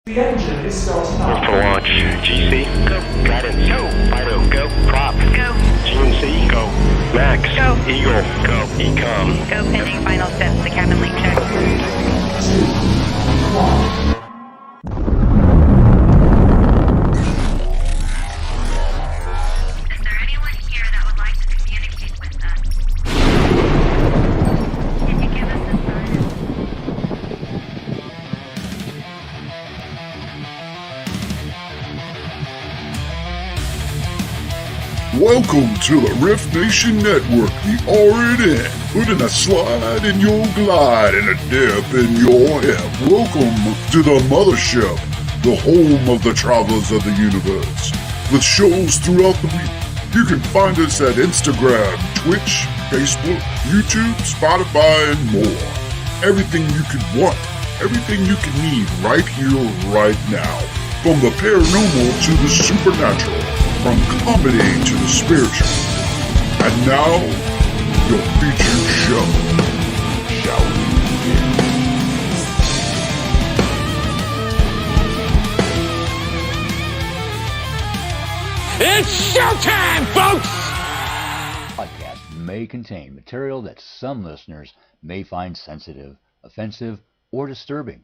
The engine is starting up. For launch. GC. Go. Guidance. Go. Fido. Go. Prop. Go. GNC. Go. Max. Go. Eagle. Go. Ecom. Go pending final steps to cabin link check. 3, 2, 1. Is there anyone here that would like to communicate with us? Can you give us a sign? Welcome to the R.I.F. Nation Network, the RNN. Putting a slide in your glide and a dip in your hip. Welcome to the mothership, the home of the travelers of the universe. With shows throughout the week, you can find us at Instagram, Twitch, Facebook, YouTube, Spotify, and more. Everything you could want, everything you could need right here, right now. From the paranormal to the supernatural. From comedy to the spiritual. And now, your featured show. Shall we begin? It's showtime, folks! Podcast may contain material that some listeners may find sensitive, offensive, or disturbing.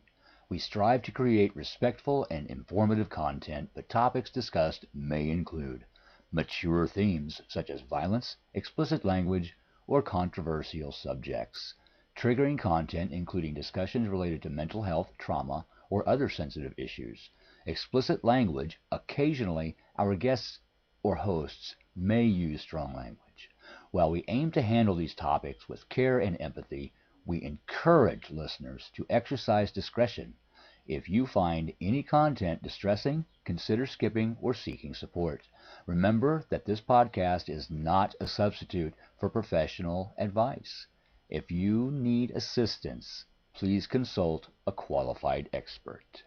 We strive to create respectful and informative content, but topics discussed may include mature themes such as violence, explicit language, or controversial subjects, triggering content including discussions related to mental health, trauma, or other sensitive issues, explicit language. Occasionally, our guests or hosts may use strong language. While we aim to handle these topics with care and empathy, we encourage listeners to exercise discretion. If you find any content distressing, consider skipping or seeking support. Remember that this podcast is not a substitute for professional advice. If you need assistance, please consult a qualified expert.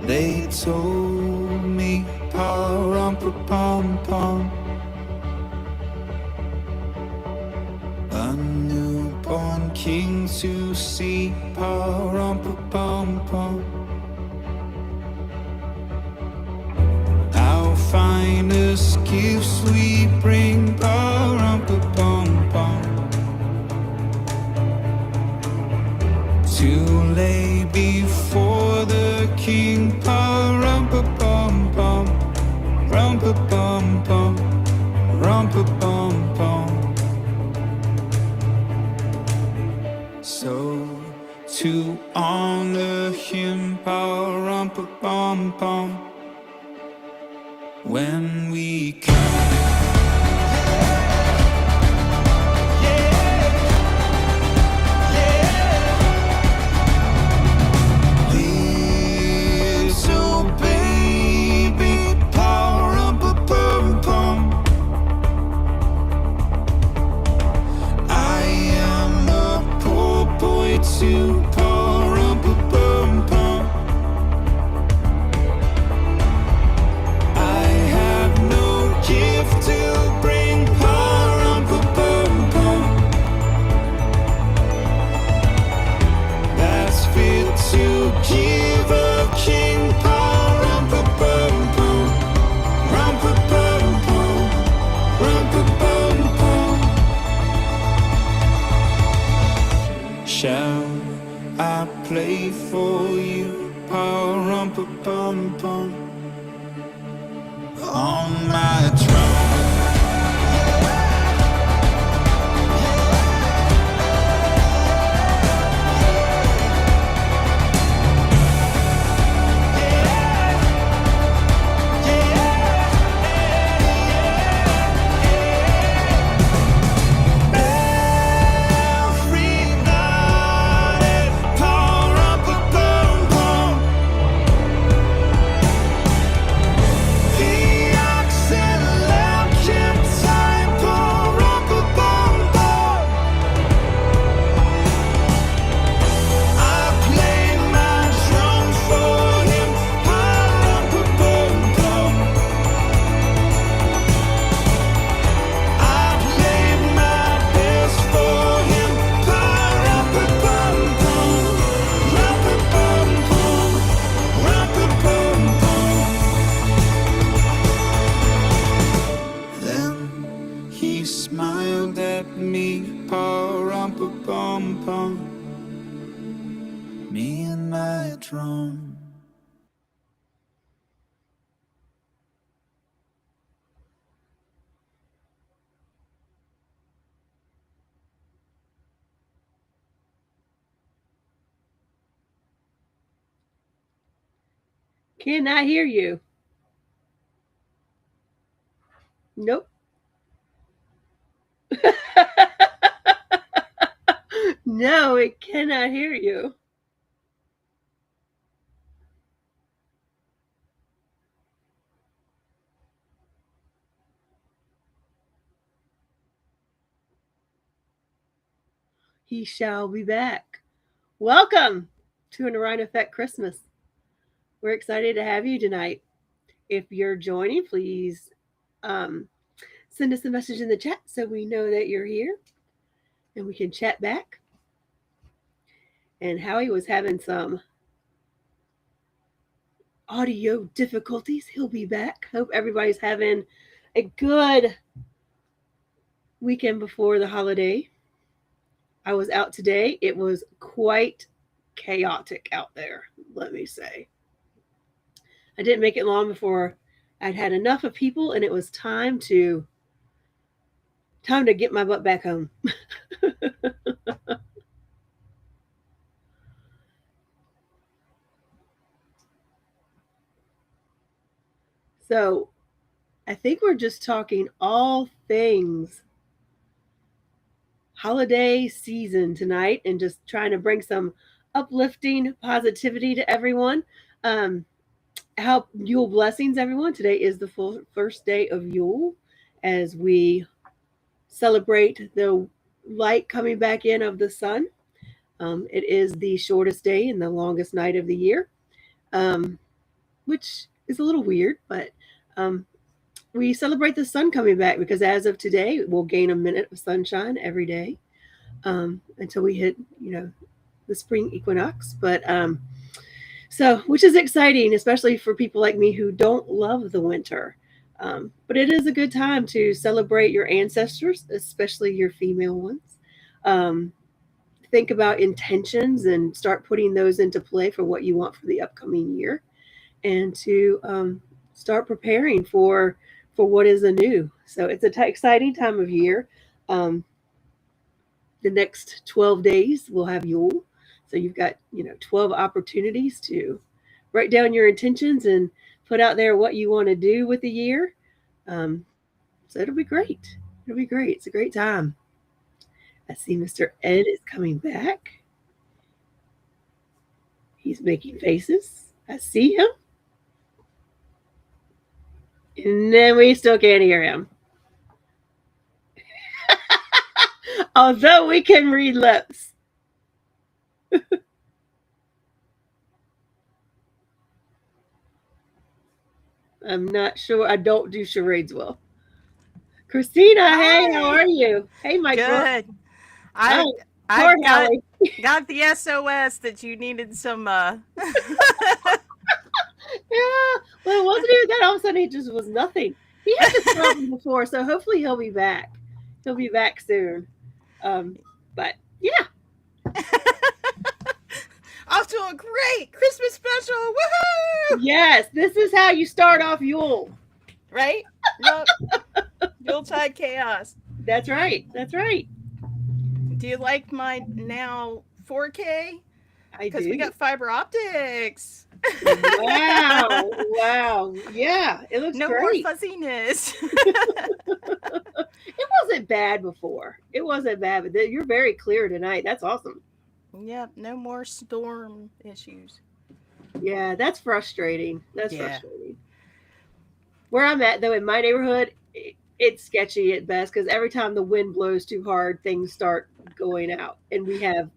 They told me, pom-pom-pom, a newborn king to see, pom-pom-pom. Our finest gifts we bring, pom-pom-pom, to lay before the king, rum-pa-bum-bum, rum-pa-bum-bum, rum-pa-bum-bum. So to honor him, rum-pa-bum-bum, when we come. Shall I play for you, pom-pom-pom, on my drum? Every night at me, pa-rum-pa-pum-pum. Me and my drum. Cannot hear you. Nope. No, it cannot hear you. He shall be back. Welcome to an Orion Effect Christmas. We're excited to have you tonight. If you're joining, please send us a message in the chat so we know that you're here and we can chat back. And Howie was having some audio difficulties. He'll be back. Hope everybody's having a good weekend before the holiday. I was out today. It was quite chaotic out there, let me say. I didn't make it long before I'd had enough of people and it was time to get my butt back home. So I think we're just talking all things holiday season tonight and just trying to bring some uplifting positivity to everyone. Help Yule blessings, everyone. Today is the first day of Yule as we celebrate the light coming back in of the sun. It is the shortest day and the longest night of the year, which is a little weird, but we celebrate the sun coming back because as of today, we'll gain a minute of sunshine every day until we hit, the spring equinox. But so, which is exciting, especially for people like me who don't love the winter. But it is a good time to celebrate your ancestors, especially your female ones. Think about intentions and start putting those into play for what you want for the upcoming year, and to start preparing for what is anew. So it's an exciting time of year. The next 12 days we'll have Yule. So you've got 12 opportunities to write down your intentions and put out there what you want to do with the year. So it'll be great. It'll be great. It's a great time. I see Mr. Ed is coming back. He's making faces. I see him. And then we still can't hear him. Although we can read lips. I'm not sure. I don't do charades well. Christina, Hi. hey, how are you? Hey, Mike. Good. I I got the SOS that you needed some. Yeah. Well, it wasn't even that. All of a sudden, it just was nothing. He had this problem before, so hopefully he'll be back. He'll be back soon. But yeah. Off to a great Christmas special. Woohoo! Yes, this is how you start off Yule. Right? Yep. Yuletide chaos. That's right. That's right. Do you like my now 4K? I do. Because we got fiber optics. Wow. Wow. Yeah, it looks no great. more fuzziness. It wasn't bad before. It wasn't bad, but you're very clear tonight. That's awesome. Yep, no more storm issues. Yeah, that's frustrating. That's frustrating. Where I'm at, though, in my neighborhood, it's sketchy at best because every time the wind blows too hard, things start going out, and we have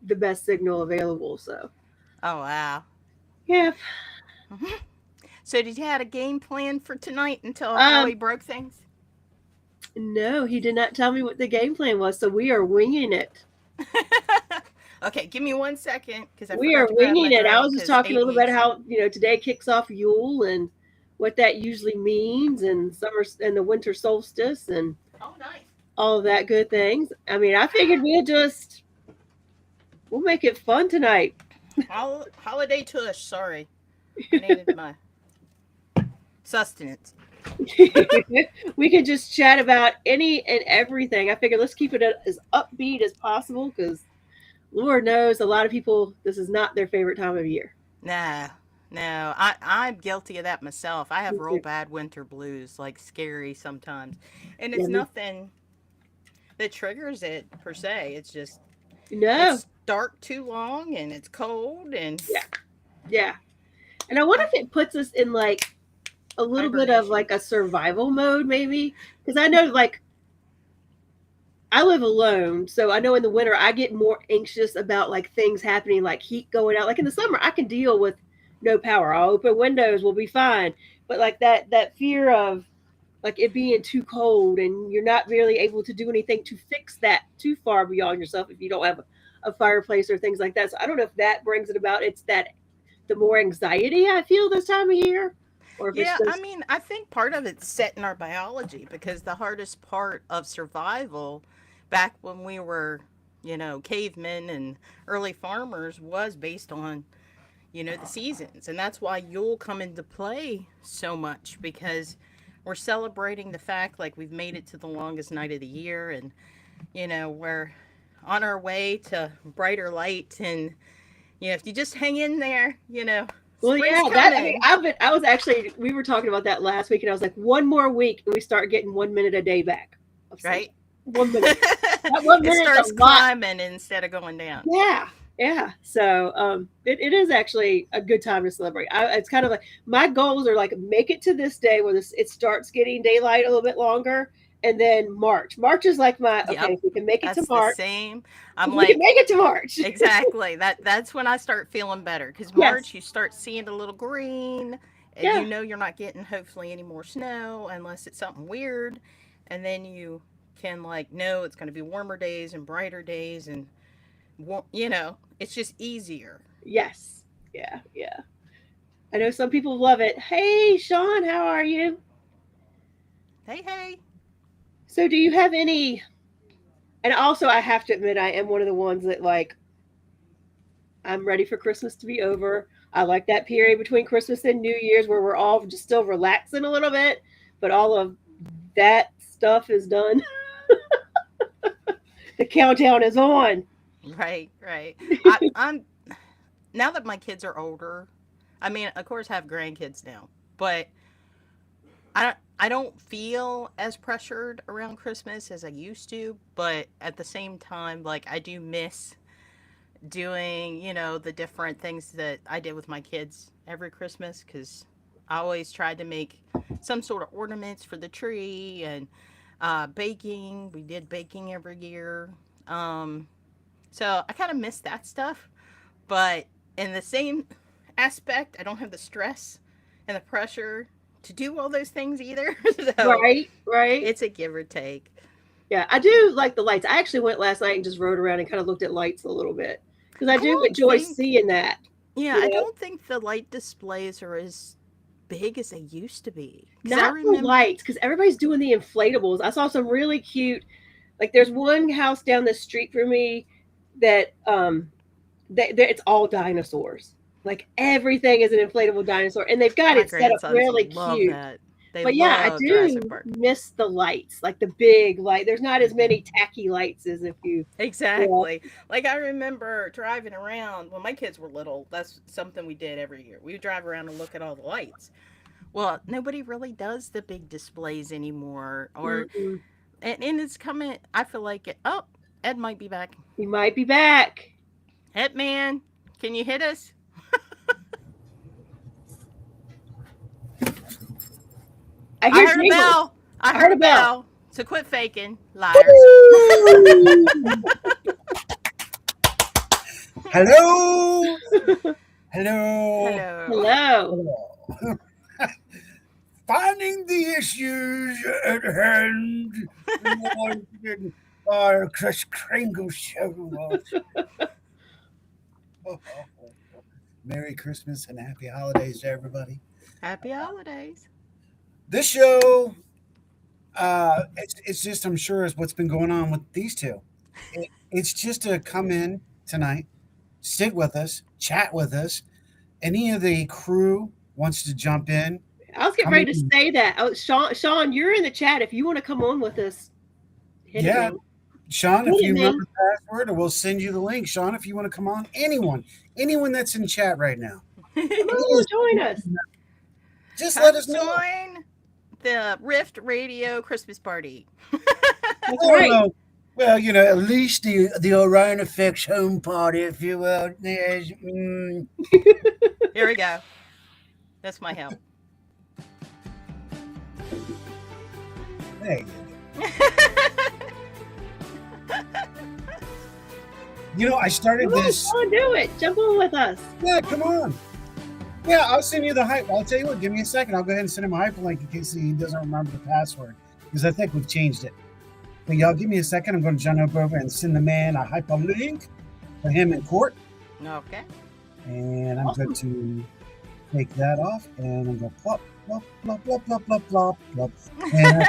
the best signal available. So. Oh, wow. Yeah. So did you have a game plan for tonight until Howie broke things? No, he did not tell me what the game plan was, so we are winging it. Okay, give me 1 second because we are winging it. I was just talking a little bit how today kicks off Yule and what that usually means, and summer and the winter solstice, and oh, nice. all of that good things. I mean, I figured we'll make it fun tonight. Holiday tush. Sorry, I needed my sustenance. We could just chat about any and everything. I figured let's keep it as upbeat as possible because Lord knows a lot of people this is not their favorite time of year. No, no, I'm guilty of that myself. I have Me real too. bad winter blues, like scary sometimes, and Yeah, it's nothing that triggers it per se. It's just no, it's dark too long and it's cold and yeah, yeah. And I wonder I, if it puts us in like a little bit of hibernation. like a survival mode, maybe. Because I know, like, I live alone, so I know in the winter I get more anxious about like things happening, like heat going out. Like in the summer, I can deal with no power. I'll open windows, we'll be fine. But like that fear of like it being too cold and you're not really able to do anything to fix that too far beyond yourself if you don't have a fireplace or things like that. So I don't know if that brings it about. It's that the more anxiety I feel this time of year, or if it's Yeah, I just mean, I think part of it's set in our biology because the hardest part of survival back when we were, cavemen and early farmers was based on, the seasons. And that's why Yule come into play so much because we're celebrating the fact like we've made it to the longest night of the year and, we're on our way to brighter light and if you just hang in there, well, spring's yeah, that I mean, coming. I was actually we were talking about that last week, and I was like, one more week, and we start getting 1 minute a day back of sleep. Right? 1 minute. That 1 minute's a It starts lot. climbing instead of going down. Yeah, yeah. So it is actually a good time to celebrate. It's kind of like my goals are like make it to this day where it starts getting daylight a little bit longer, and then March. March is like my okay. Yep. If we can make it to That's the March, same. if I'm we can like, make it to March. exactly. That's when I start feeling better because Yes. March you start seeing a little green and Yeah. you're not getting hopefully any more snow unless it's something weird and then you can like no it's going to be warmer days and brighter days and it's just easier. Yes. Yeah. Yeah. I know some people love it. Hey, Sean, how are you? Hey, hey. So, do you have any? And also, I have to admit, I am one of the ones that like I'm ready for Christmas to be over. I like that period between Christmas and New Year's where we're all just still relaxing a little bit, but all of that stuff is done. The countdown is on. Right, right. I'm now that my kids are older. I mean, of course, I have grandkids now, but I don't feel as pressured around Christmas as I used to, but at the same time, like I do miss doing, the different things that I did with my kids every Christmas cuz I always tried to make some sort of ornaments for the tree and baking. We did baking every year. Um so I kind of miss that stuff, but in the same aspect, I don't have the stress and the pressure to do all those things either. So Right, right. it's a give or take. Yeah, I do like the lights. I actually went last night and just rode around and kind of looked at lights a little bit because I I do don't enjoy think, seeing that. yeah, You I know, don't think the light displays are as big as they used to be. Because I not the remember, lights because everybody's doing the inflatables. I saw some really cute. Like, there's one house down the street from me that it's all dinosaurs. Like everything is an inflatable dinosaur, and they've got my it set up grandsons really love cute. that. They But yeah, I love Jurassic do Park. miss the lights, like the big light. There's not as many tacky lights as if you, yeah, Exactly. Like I remember driving around when my kids were little. That's something we did every year. We would drive around and look at all the lights. Well, nobody really does the big displays anymore. Or mm-mm. and it's coming. I feel like it. Oh, Ed might be back. You might be back. Hitman, can you hit us? I I hear heard a jingles. bell. I I heard heard a a bell. bell. So quit faking, liars. Hello. Hello. Hello. Hello. Hello. Finding the issues at hand in our Kris Kringle show. Merry Christmas and happy holidays to everybody. Happy holidays. This show, it's just I'm sure is what's been going on with these two. It's just to come in tonight, sit with us, chat with us. Any of the crew wants to jump in. I was getting come ready to in. say that. Oh, Sean, you're in the chat. If you want to come on with us, hit Yeah, it, man. Sean, Hit if it, you man. remember the password, or we'll send you the link. Sean, if you want to come on, anyone that's in chat right now, Come on, join us. just Come let us know. join the Rift Radio Christmas party. That's Oh, right. no. Well, at least the Orion Effects home party, if you will. There's, Here we go. That's my help. there you go. I started Come on, this. Sean, do it. Jump on with us. Yeah, come on. Yeah, I'll send you the hype. I'll tell you what, give me a second. I'll go ahead and send him a hyperlink in case he doesn't remember the password, because I think we've changed it. But y'all give me a second. I'm going to jump over and send the man a hyperlink for him in court. Okay. And I'm going to take that off, and I'm going to plop, plop, plop, plop, plop, plop, plop, plop. And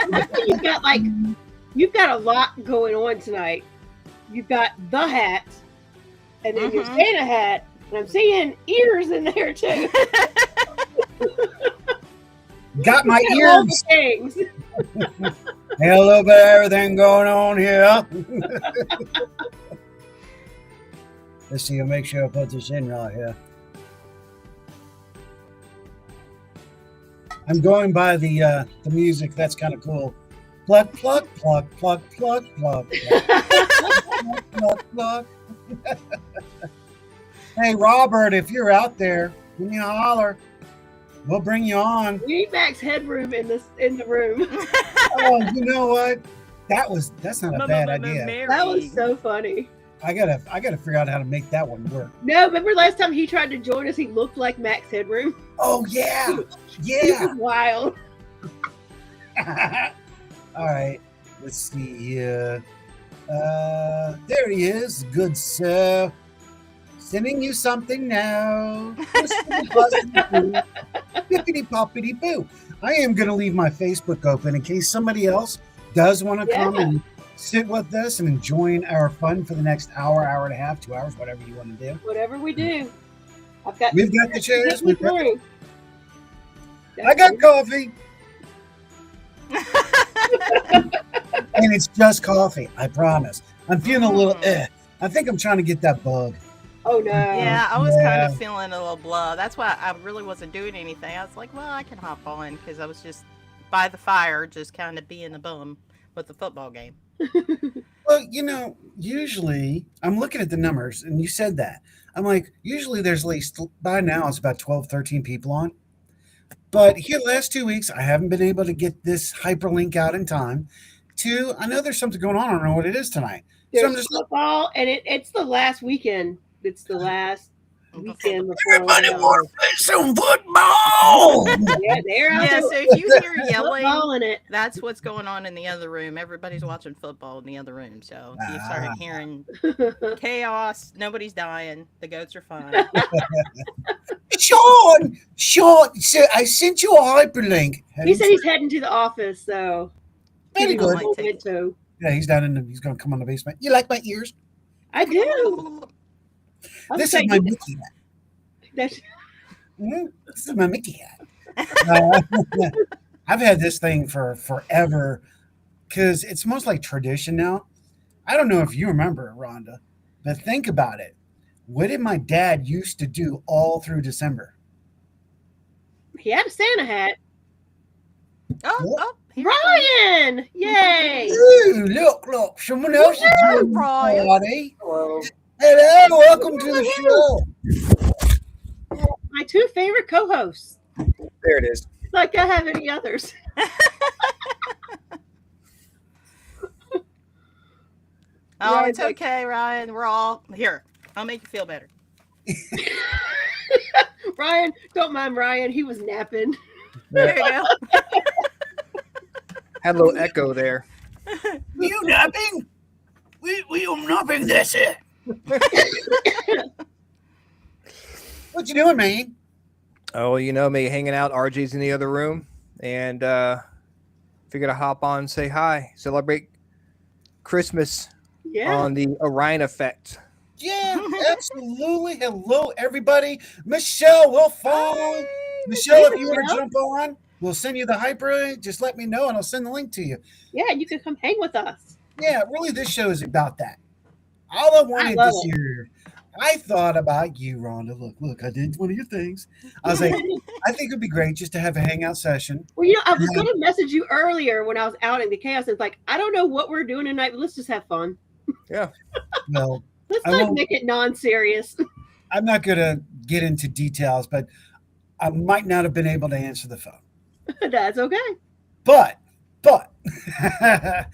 You've got a lot going on tonight. You've got the hat, and then your Santa hat, and I'm seeing ears in there too. got my All the ears. things. Hey, a little bit of everything going on here. Let's see. I'll make sure I put this in right here. I'm going by the music. That's kind of cool. Pluck, pluck, pluck, pluck, pluck, pluck, pluck, pluck, pluck. Hey, Robert, if you're out there, give me a holler. We'll bring you on. We need max headroom in the room. Oh, you know what? That's not a bad idea. That was so funny. I gotta figure out how to make that one work. No, remember last time he tried to join us, he looked like Max Headroom. Oh yeah, He yeah. was wild. All right, let's see here. There he is, good sir. Sending you something now. Bippity poppity boo. I am going to leave my Facebook open in case somebody else does want to come and sit with us and join our fun for the next hour, hour and a half, 2 hours, whatever you want to do. Whatever we do. We've got the chairs. I That's got coffee. And it's just coffee, I promise. I'm feeling a little I think I'm trying to get that bug. Oh no. Yeah, I was kind of feeling a little blah. That's why I really wasn't doing anything. I was like, well, I can hop on because I was just by the fire, just kind of being a bum with the football game. Well, usually I'm looking at the numbers, and you said that. I'm like, usually there's at least, by now, it's about 12, 13 people on. But here, the last 2 weeks, I haven't been able to get this hyperlink out in time. Two, I know there's something going on. I don't know what it is tonight. There's So I'm just football, and it's the last weekend. It's the last weekend before. everybody want to play some football. Yeah, they're out Yeah, there so if you hear yelling, footballing it. that's what's going on in the other room. Everybody's watching football in the other room. So if you started hearing chaos, nobody's dying. The goats are fine. Sean, so I sent you a hyperlink. He said he's heading to the office, so Very good. Yeah, he's down in he's going to come on the basement. You like my ears? I do. This is my Mickey hat. This is my Mickey hat. I've had this thing for forever because it's most like tradition now. I don't know if you remember, Rhonda, but think about it. What did my dad used to do all through December? He had a Santa hat. Oh, Ryan! Yay! Ooh, look, someone else is doing the Ryan. party. Hello, welcome to the show. My two favorite co-hosts. There it is. Like I have any others. Oh, it's okay, Ryan. We're all here. I'll make you feel better. Ryan, don't mind Ryan. He was napping. There you go. Had a little echo there. You napping? We are napping this here. What you doing, man? Oh, you know me, hanging out. RJ's in the other room, and Figured to hop on, say hi, celebrate Christmas Yeah. on the Orion effect. Yeah, absolutely. Hello, everybody. Michelle will fall. Michelle, if you want to Michelle. jump on, we'll send you the hyperlink. Just let me know, and I'll send the link to you. Yeah, you can come hang with us. Yeah, really, this show is about that. All I wanted love this it. year, I thought about you, Rhonda. Look, I did one of your things. I was like, I think it'd be great just to have a hangout session. Well, I was going to message you earlier when I was out in the chaos. It's like, I don't know what we're doing tonight, but let's just have fun. Yeah. Well, Let's not make it non-serious. I'm not going to get into details, but I might not have been able to answer the phone. That's okay. But I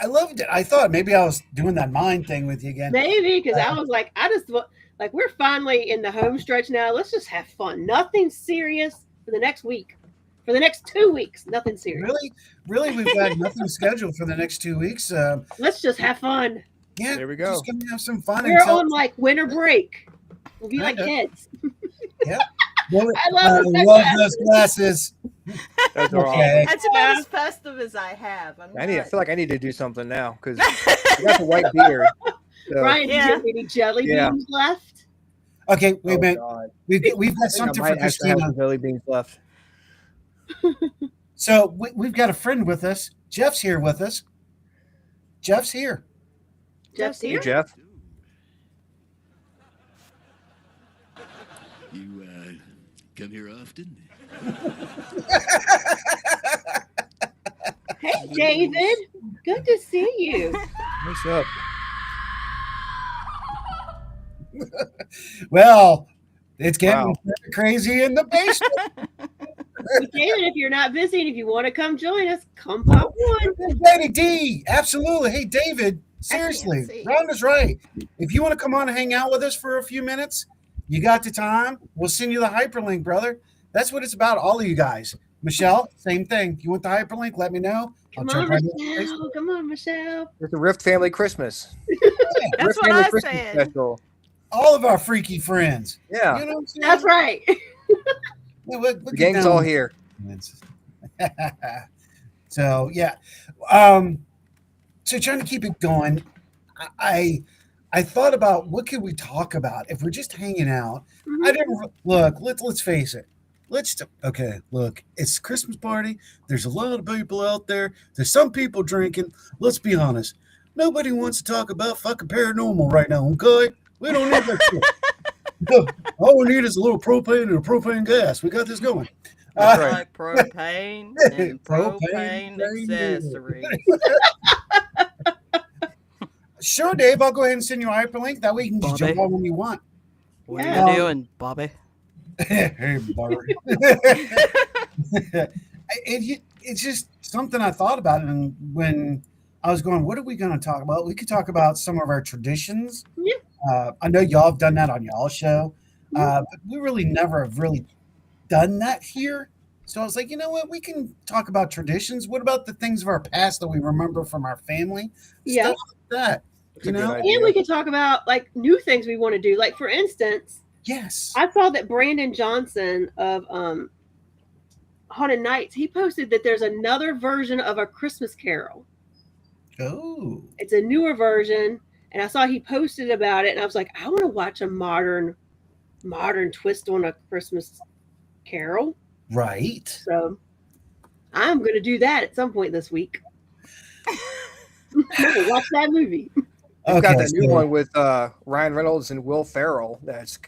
loved it. I thought maybe I was doing that mind thing with you again. Maybe, because I was like, we're finally in the home stretch now. Let's just have fun. Nothing serious for the next week. For the next 2 weeks, nothing serious. Really, we've got nothing scheduled for the next 2 weeks. Let's just have fun. Yeah, there we go. Just gonna have some fun. We're on like winter break. We'll be like kids. Yep. Well, I love those glasses. That's all. Okay. That's about as festive as I have. I feel like I need to do something now because I got the white beard. So. Ryan, do you have any jelly beans left? Okay, wait a minute. God. We've got something for Christina. Have jelly beans left. So we've got a friend with us. Jeff's here with us. Jeff's here. Jeff's here. Hey, Jeff. You come here often? Hey, David. Good to see you. What's up? Well, it's getting crazy in the basement. David, if you're not busy and if you want to come join us, come pop one. Daddy D, absolutely. Hey, David, seriously, Rhonda's right. If you want to come on and hang out with us for a few minutes, you got the time. We'll send you the hyperlink, brother. That's what it's about, all of you guys. Michelle, same thing. If you want the hyperlink, let me know. Come on, Michelle. Come on, Michelle. It's a Rift Family Christmas. That's Rift what Family I Christmas said. Special. All of our freaky friends. Yeah. You know what I'm saying? That's right. The gang's all here. So yeah, so trying to keep it going. I thought about what could we talk about if we're just hanging out. Mm-hmm. I didn't look. Let's face it. Look. It's a Christmas party. There's a lot of people out there. There's some people drinking. Let's be honest. Nobody wants to talk about fucking paranormal right now. Okay, we don't need that shit. All we need is a little propane and a propane gas. We got this going. Like propane and propane accessories. Sure, Dave. I'll go ahead and send you a hyperlink. That way you can just jump on when you want. What are you doing, Bobby? Hey, Bobby. It's just something I thought about, and when I was going, what are we going to talk about? We could talk about some of our traditions. Yeah. I know y'all have done that on y'all's show, but we really never have really done that here. So I was like, you know what? We can talk about traditions. What about the things of our past that we remember from our family? Yeah. Stuff like that. You know? And we could talk about like new things we want to do. Like for instance, yes, I saw that Brandon Johnson of Haunted Nights, he posted that there's another version of A Christmas Carol. Oh. It's a newer version. And I saw he posted about it, and I was like, I want to watch a modern twist on A Christmas Carol. Right. So I'm going to do that at some point this week. Watch that movie. We've got that new one with Ryan Reynolds and Will Ferrell. That's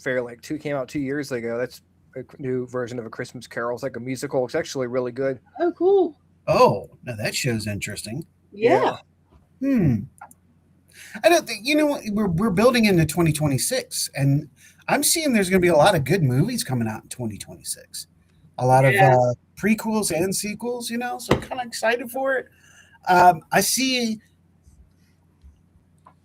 fair. Like came out 2 years ago. That's a new version of A Christmas Carol. It's like a musical. It's actually really good. Oh, cool. Oh, now that show's interesting. Yeah. I don't think, you know what, we're building into 2026, and I'm seeing there's going to be a lot of good movies coming out in 2026. A lot of prequels and sequels, you know, so I'm kind of excited for it. I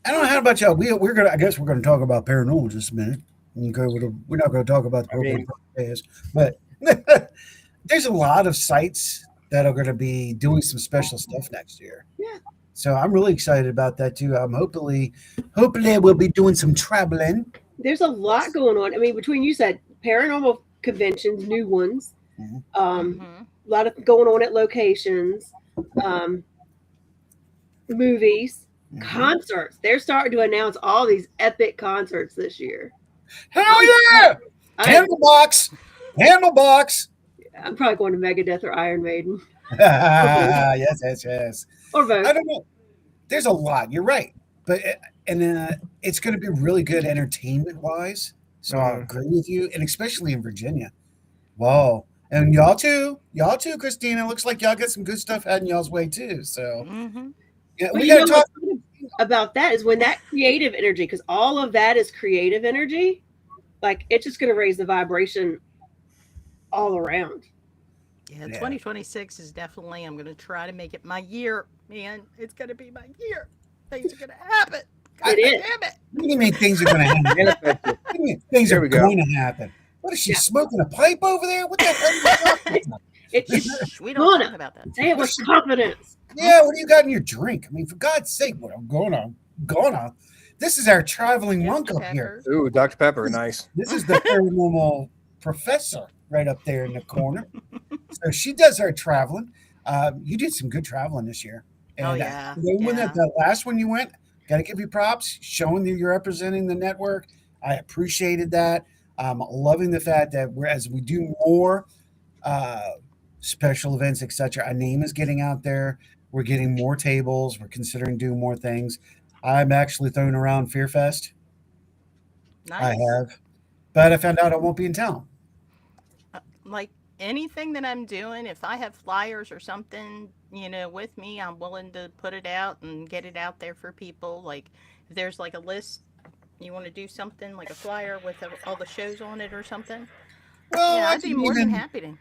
don't know how about y'all. I guess we're going to talk about paranormal in just a minute. Okay, we're not going to talk about the podcast, but there's a lot of sites that are going to be doing some special stuff next year. Yeah. So I'm really excited about that too. Hopefully we'll be doing some traveling. There's a lot going on. I mean, between you said paranormal conventions, new ones, a lot of going on at locations, movies, concerts. They're starting to announce all these epic concerts this year. Hell yeah! Candlebox! I'm probably going to Megadeth or Iron Maiden. Yes. Or both. I don't know. There's a lot. You're right, but it's going to be really good entertainment wise. So I agree with you, and especially in Virginia. Wow, and y'all too, Christina. Looks like y'all got some good stuff heading y'all's way too. So yeah, we got to talk about that. Is when that creative energy, because all of that is creative energy. Like it's just going to raise the vibration all around. Yeah, 2026 is definitely, I'm going to try to make it my year, man. It's going to be my year. Things are going to happen. God damn it. What do you mean things are going to happen? Things are going to happen. What is she smoking a pipe over there? What the hell are you talking about? We don't talk about that. Say it with confidence. Yeah, what do you got in your drink? I mean, for God's sake, what I'm going on? This is our traveling monk up here. Ooh, Dr. Pepper, nice. This is the paranormal professor right up there in the corner. So she does our traveling. You did some good traveling this year. And, that last one you went, got to give you props, showing that you're representing the network. I appreciated that. Loving the fact that as we do more special events, etc., our name is getting out there. We're getting more tables. We're considering doing more things. I'm actually throwing around Fear Fest. Nice. I have. But I found out I won't be in town. Like anything that I'm doing, if I have flyers or something, with me, I'm willing to put it out and get it out there for people. Like if there's like a list, you want to do something like a flyer with all the shows on it or something. Well, I'd be more than happy to.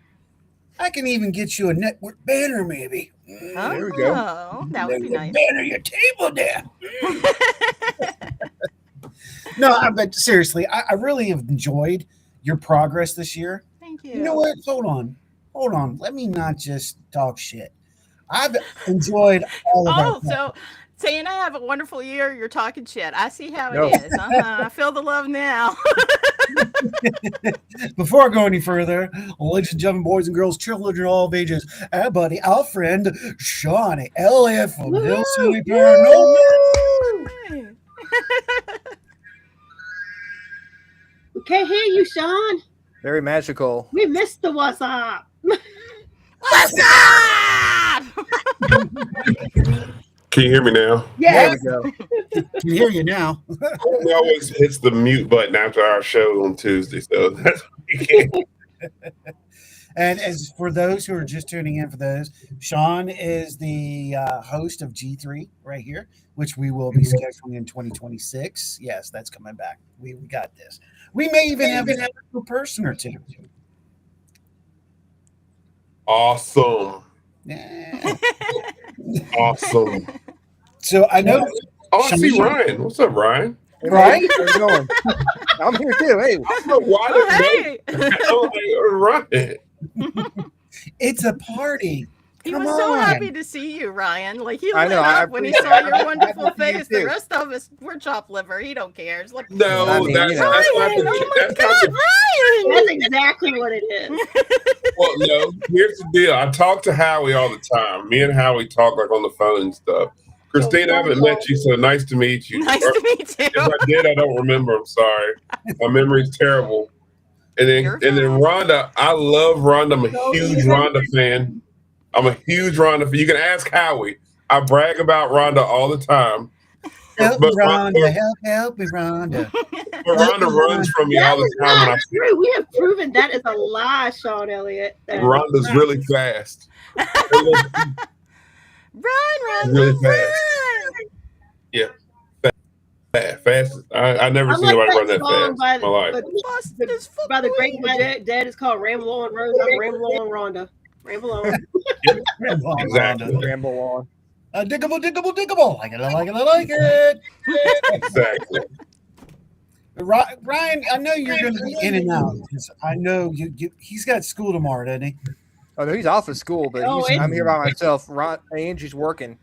I can even get you a network banner, maybe. There we go. Oh, that would be nice. Banner your table down. No, but seriously, I really have enjoyed your progress this year. Thank you. You know what? Hold on. Let me not just talk shit. I've enjoyed all of so saying I have a wonderful year, you're talking shit. I see how it is. I feel the love now. Before I go any further, ladies and gentlemen, boys and girls, children of all ages, our buddy, our friend, Shawnee Elliott from Hill City Paranormal. We can't hear you, Sean. Very magical. We missed the what's up. What's up? Can you hear me now? Yeah. There we go. Can hear you now. He always hits the mute button after our show on Tuesday, so that's And as for those who are just tuning in, Sean is the host of G3 right here, which we will be scheduling in 2026. Yes, that's coming back. We got this. We may even have a person or two. awesome. Yeah. Awesome. So I know. Oh, I see Ryan. What's up, Ryan? Hey, right? How's it going? I'm here too. Hey. I don't know why Ryan. It's a party. He Come was so on. happy to see you, Ryan. Like he I lit know, up when he appreciate saw it. your wonderful Happy to see you face. The too. rest of us, we're chopped liver. He don't care. It's like, No, I mean, that's you know. not Ryan, the oh my that's not God, the Ryan! That's exactly what it is. well, no. Here's the deal. I talk to Howie all the time. Me and Howie talk like on the phone and stuff. Christina, I haven't met you, so nice to meet you. Nice to meet you. If I did, I don't remember. I'm sorry. My memory's terrible. And then Rhonda, I love Rhonda. I'm a huge Rhonda fan. You can ask Howie. I brag about Rhonda all the time. Help me, Rhonda. Help me, Rhonda. But Rhonda runs from me all the time when I see her. True. We have proven that is a lie, Sean Elliott. Rhonda's really fast. Run, Really fast. Yeah. Fast. I never seen anybody run that fast in my life. By the Great Dead, it's called Ramble On Rose. I'm Ramble On Rhonda. Ramble on. Exactly. Ramble on. Diggable. Like it. Exactly. Ryan, I know you're going to be in and out because I know he's got school tomorrow, doesn't he? Oh no, he's off of school, but I'm here by myself. Angie's working.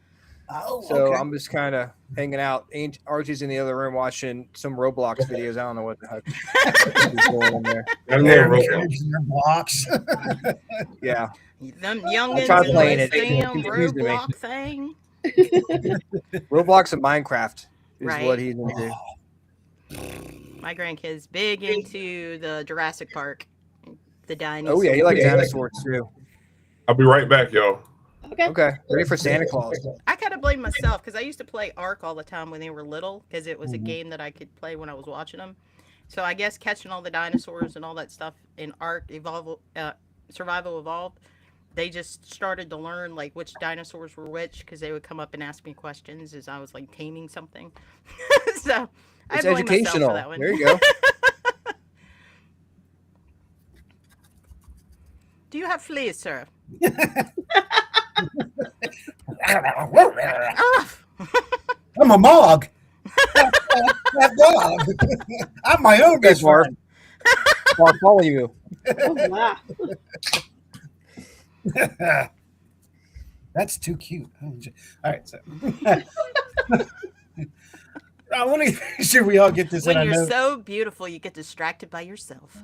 Oh, so okay. I'm just kind of hanging out. Archie's in the other room watching some Roblox videos. I don't know what the heck is going on there. Blocks. Yeah. Them I youngins tried in playing this it. It damn confused me. Roblox thing. Roblox and Minecraft is Right. what he's into. My grandkid's big into the Jurassic Park, the dinosaurs. Oh yeah, he likes dinosaurs too. I'll be right back, y'all. Okay, ready for Santa Claus. I kind of blame myself because I used to play Ark all the time when they were little because it was a game that I could play when I was watching them. So I guess catching all the dinosaurs and all that stuff in Ark Survival Evolved, they just started to learn like which dinosaurs were which because they would come up and ask me questions as I was like taming something. So It's I blame myself educational. for that one. There you go. Do you have fleas, sir? I'm a mog. That dog. I'm my own best friend. I'll follow you. Oh, wow. That's too cute. All right, so I want to make sure we all get this. When in you're our notes. so beautiful, you get distracted by yourself.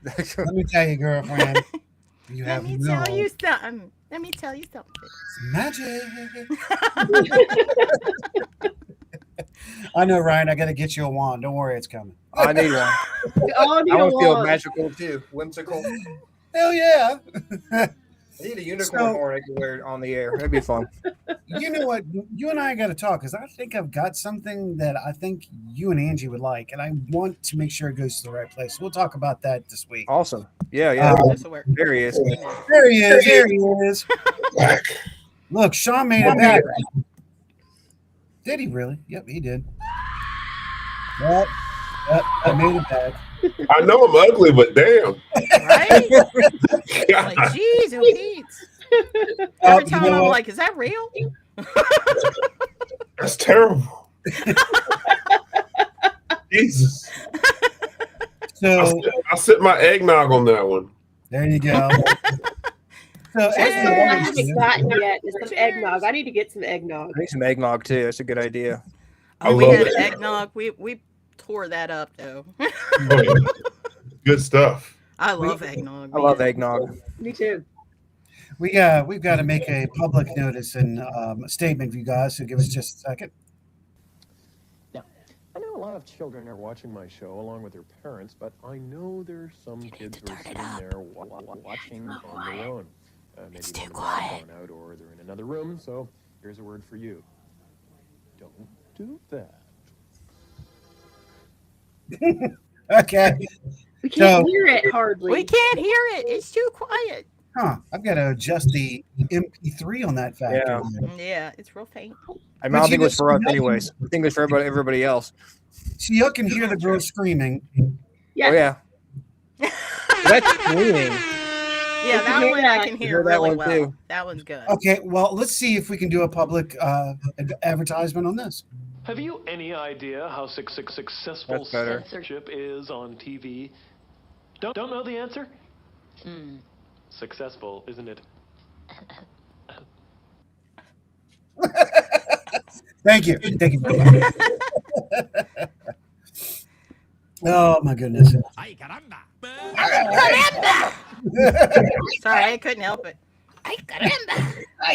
Let me tell you, girlfriend. You have Let me no tell you something. Let me tell you something. magic. I know, Ryan. I got to get you a wand. Don't worry, it's coming. I need one. We all need I a want to feel wand. magical too, whimsical. Hell yeah. I need a unicorn horn I can wear on the air. That'd be fun. You know what? You and I got to talk because I think I've got something that I think you and Angie would like, and I want to make sure it goes to the right place. We'll talk about that this week. Awesome. Yeah, yeah. This'll work. There he is. There he is. There he is. Look, Sean made it back. Did he really? Yep, he did. Yep, I made it back. I know I'm ugly, but damn. Right? Like, jeez, oh, Pete. Every time I'm like, is that real? That's terrible. Jesus. So I set my eggnog on that one. there you go. So That's as what I the haven't gotten yet. Is some eggnog. I need to get some eggnog. I need some eggnog too. That's a good idea. Oh, we love had it. eggnog. We tore that up though. Good stuff. I love eggnog. I love eggnog. Me too. we've got to make a public notice and a statement for you guys. So give us just a second. I know a lot of children are watching my show along with their parents, but I know there's some kids who are sitting there watching on their own. Maybe It's too one of them quiet. has gone out or they're in another room, so here's a word for you. Don't do that. Okay. We can't So- hear it hardly. We can't hear it. It's too quiet. Huh. I've got to adjust the MP3 on that factor. Yeah, it's real faint. I mean, I don't think it was for us But you know- anyways. I think it was for everybody else. So you can hear the girl screaming. Yeah. Oh yeah. That's screaming. Yeah, that hear one that. I can hear Hear that really one, well. too. That one's good. Okay, well, let's see if we can do a public advertisement on this. Have you any idea how successful That's better. censorship is on TV? Don't know the answer? Successful, isn't it? Thank you. Thank you. Oh, my goodness. Sorry, I couldn't help it. Ay,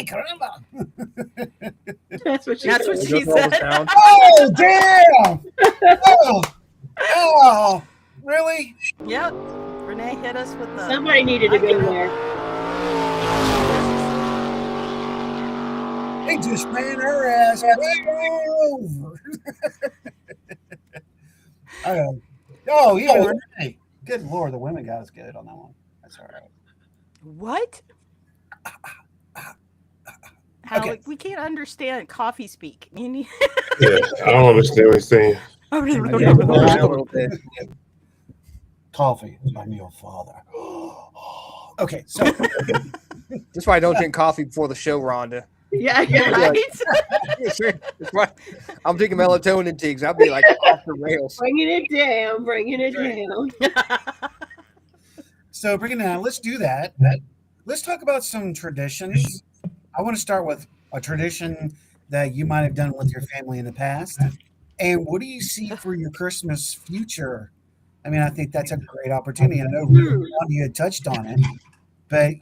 caramba. That's what she That's said. what she said. Oh, damn. Oh, really? Yep. Renee hit us with the. Somebody needed to be there. They just ran her ass right over. Oh, yeah, Renee. Good Lord, the women got us good on that one. That's all right. What? How Okay. we can't understand coffee speak. You need- Yeah, I don't understand what he's saying. A little bit. Coffee. I'm your father. Okay, so That's why I don't drink coffee before the show, Rhonda. Yeah, right? That's why I'm taking melatonin teas. I'll be like off the rails. Bringing it down, bringing it down. So bring it down. Let's do that. Let's talk about some traditions. I want to start with a tradition that you might have done with your family in the past. And what do you see for your Christmas future? I mean, I think that's a great opportunity. I know you had touched on it. But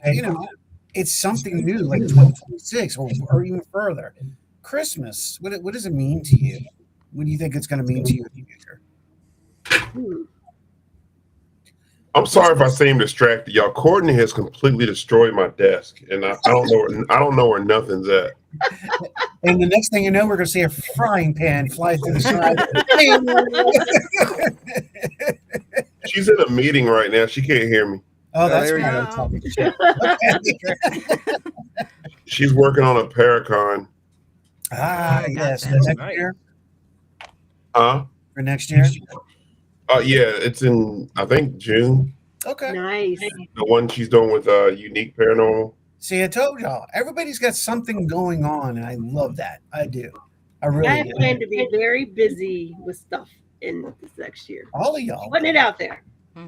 it's something new, like 2026 or even further. Christmas. What does it mean to you? What do you think it's going to mean to you in the future? I'm sorry if I seem distracted, y'all. Courtney has completely destroyed my desk, and I don't know where nothing's at. And the next thing you know, we're going to see a frying pan fly through the sky. She's in a meeting right now. She can't hear me. Oh, that's there we right. She's working on a Paracon. Yes. That's Next nice. year? Huh? For next year? Yeah, it's in, I think, June. Okay. Nice. The one she's doing with Unique Paranormal. See, I told y'all, everybody's got something going on, and I love that. I do. I really I do. plan to be very busy with stuff in this next year. All of y'all. Putting it out there.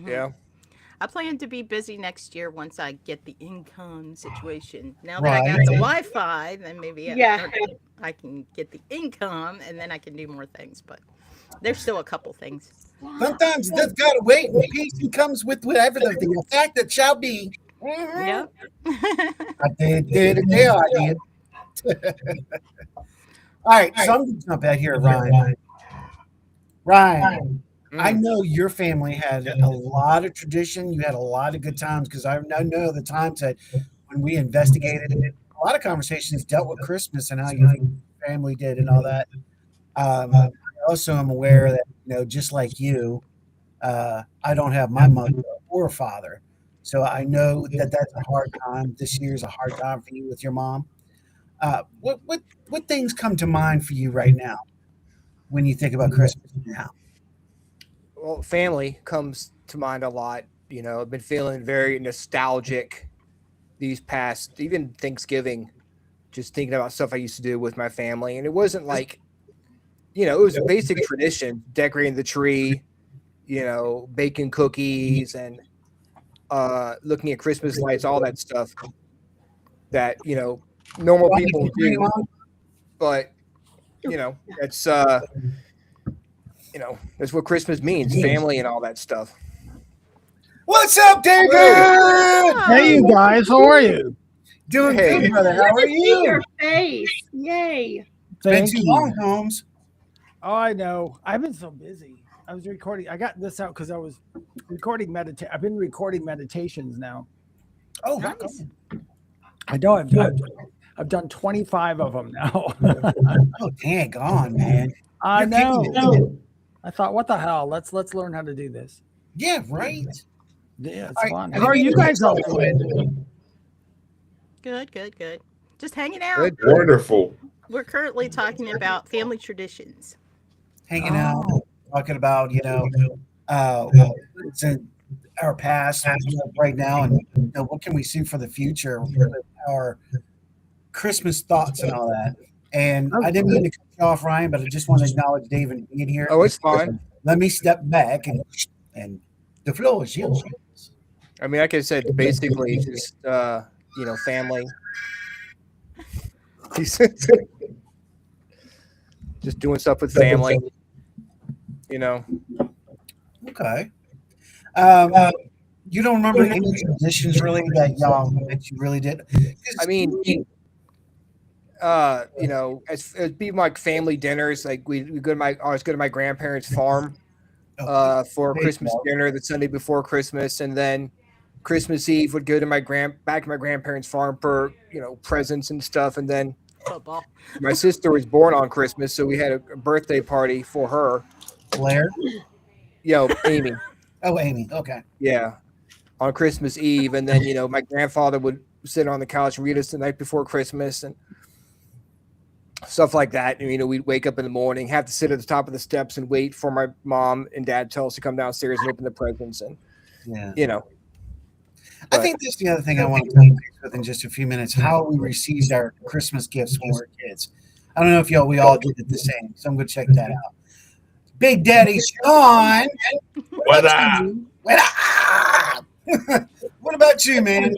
Yeah. I plan to be busy next year once I get the income situation. Now that I got the Wi-Fi, then maybe I can get the income, and then I can do more things. But there's still a couple things. Sometimes just gotta wait, and peace comes with whatever the fact that shall be. Yep. I did. All right, so I'm gonna jump out here, Ryan. Ryan, I know your family had a lot of tradition. You had a lot of good times because I know the times that when we investigated it, a lot of conversations dealt with Christmas and how your family did and all that. I also am aware that just like you, I don't have my mother or father, so I know that that's a hard time. This year is a hard time for you with your mom. What things come to mind for you right now when you think about Christmas now? Well, family comes to mind a lot. I've been feeling very nostalgic these past, even Thanksgiving, just thinking about stuff I used to do with my family. And it wasn't like, it was a basic tradition, decorating the tree, baking cookies and looking at Christmas lights, all that stuff that, normal people do. But, that's, that's what Christmas means, family and all that stuff. What's up, David? Hey, you guys. How are you? Doing good, brother. How are you? Your face. Yay. It's been too long, Holmes. Oh, I know. I've been so busy. I was recording. I got this out because I was recording I've been recording meditations now. Oh, nice. I know. I've done 25 of them now. Oh, dang on, man. I know. I thought, what the hell? Let's learn how to do this. Yeah, right. Yeah, it's fun. How are you guys all doing? Good. Just hanging out. Good. Wonderful. We're currently talking about family traditions. Hanging out, talking about it's in our past right now, and what can we see for the future, our Christmas thoughts and all that. And I didn't mean to cut you off, Ryan, but I just want to acknowledge David being here. Oh, it's fine. Let me step back and the floor is yours. I mean, like I said, basically just family. Just doing stuff with family. Okay. You don't remember any traditions really that you really did? I mean, it'd be like family dinners. Like we go to I always go to my grandparents' farm for Christmas dinner the Sunday before Christmas, and then Christmas Eve would go to back to my grandparents' farm for presents and stuff, and then football. My sister was born on Christmas, so we had a birthday party for her. Blair? Amy. Oh, Amy. Okay. Yeah, on Christmas Eve, and then my grandfather would sit on the couch and read us the night before Christmas and stuff like that. And, we'd wake up in the morning, have to sit at the top of the steps and wait for my mom and dad tell us to come downstairs and open the presents. And I think that's the other thing I want to talk with in just a few minutes. How we received our Christmas gifts when we were kids. I don't know if we all did it the same, so I'm going to check that out. Big Daddy Sean. What up? What about you, man?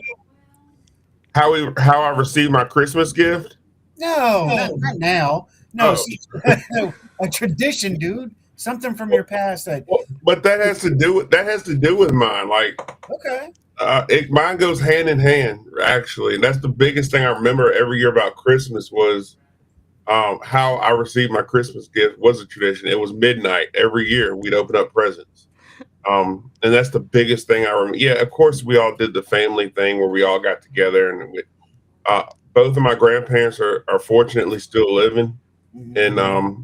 How I received my Christmas gift? No, not now. No, a tradition, dude. Something from your past but that has to do with mine. Like, okay. Mine goes hand in hand, actually. And that's the biggest thing I remember every year about Christmas was how I received my Christmas gift was a tradition. It was midnight every year. We'd open up presents. And that's the biggest thing I remember. Yeah, of course, we all did the family thing where we all got together. And both of my grandparents are fortunately still living. And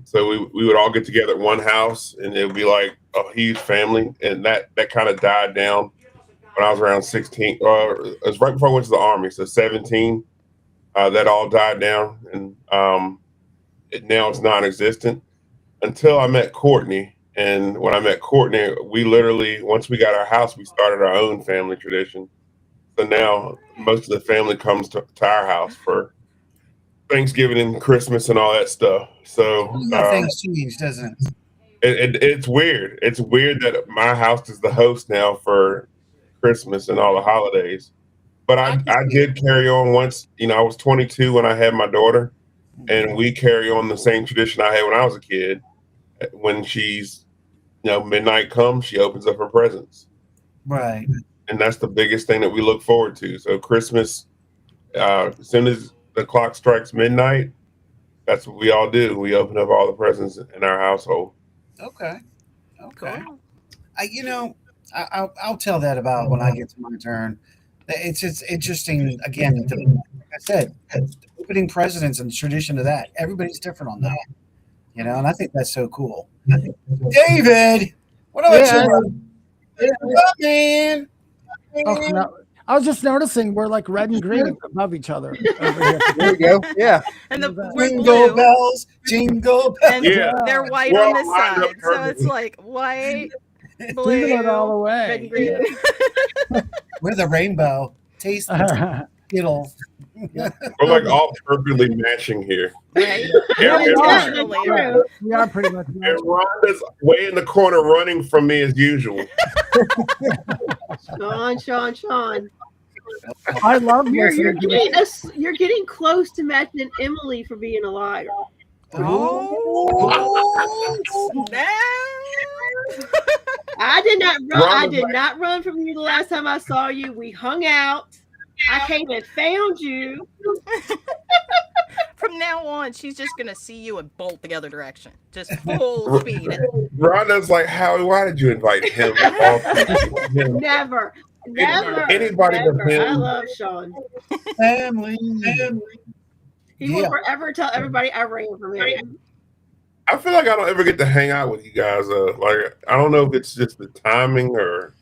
so we would all get together at one house, and it would be like a huge family. And that kind of died down when I was around 16. It was right before I went to the Army. So 17, that all died down. And now it's non-existent until I met Courtney. And when I met Courtney, we literally, once we got our house, we started our own family tradition. So now most of the family comes to our house for Thanksgiving and Christmas and all that stuff. So things change, doesn't it? It's weird. It's weird that my house is the host now for Christmas and all the holidays. But I did carry on once, I was 22 when I had my daughter, and we carry on the same tradition I had when I was a kid. When she's, midnight comes, she opens up her presents. Right. And that's the biggest thing that we look forward to. So Christmas, as soon as the clock strikes midnight, that's what we all do. We open up all the presents in our household. Okay. I'll tell that about when I get to my turn. It's just interesting. Again, like I said, opening presents and the tradition of that. Everybody's different on that, and I think that's so cool. David, what about you? Man. Oh, no. I was just noticing we're like red and green above each other over here. There you go. Yeah. And the jingle bells, jingle bells. And they're white on this side, so it's like white, blue, it all the way. red and green. We're the rainbow. Taste the Skittles. We're like all perfectly matching here. Right? We are pretty much. And Rhonda's way in the corner running from me as usual. Sean. I love you're getting close to matching Emily for being a liar. Oh, I did not run. I did not run from you the last time I saw you. We hung out. I came and found you. From now on, she's just gonna see you and bolt the other direction, just full speed. Rhonda's like, Howie, why did you invite him? Never. Anybody but him. I love Sean. Family. He will forever tell everybody I ran from him. I feel like I don't ever get to hang out with you guys. Like, I don't know if it's just the timing or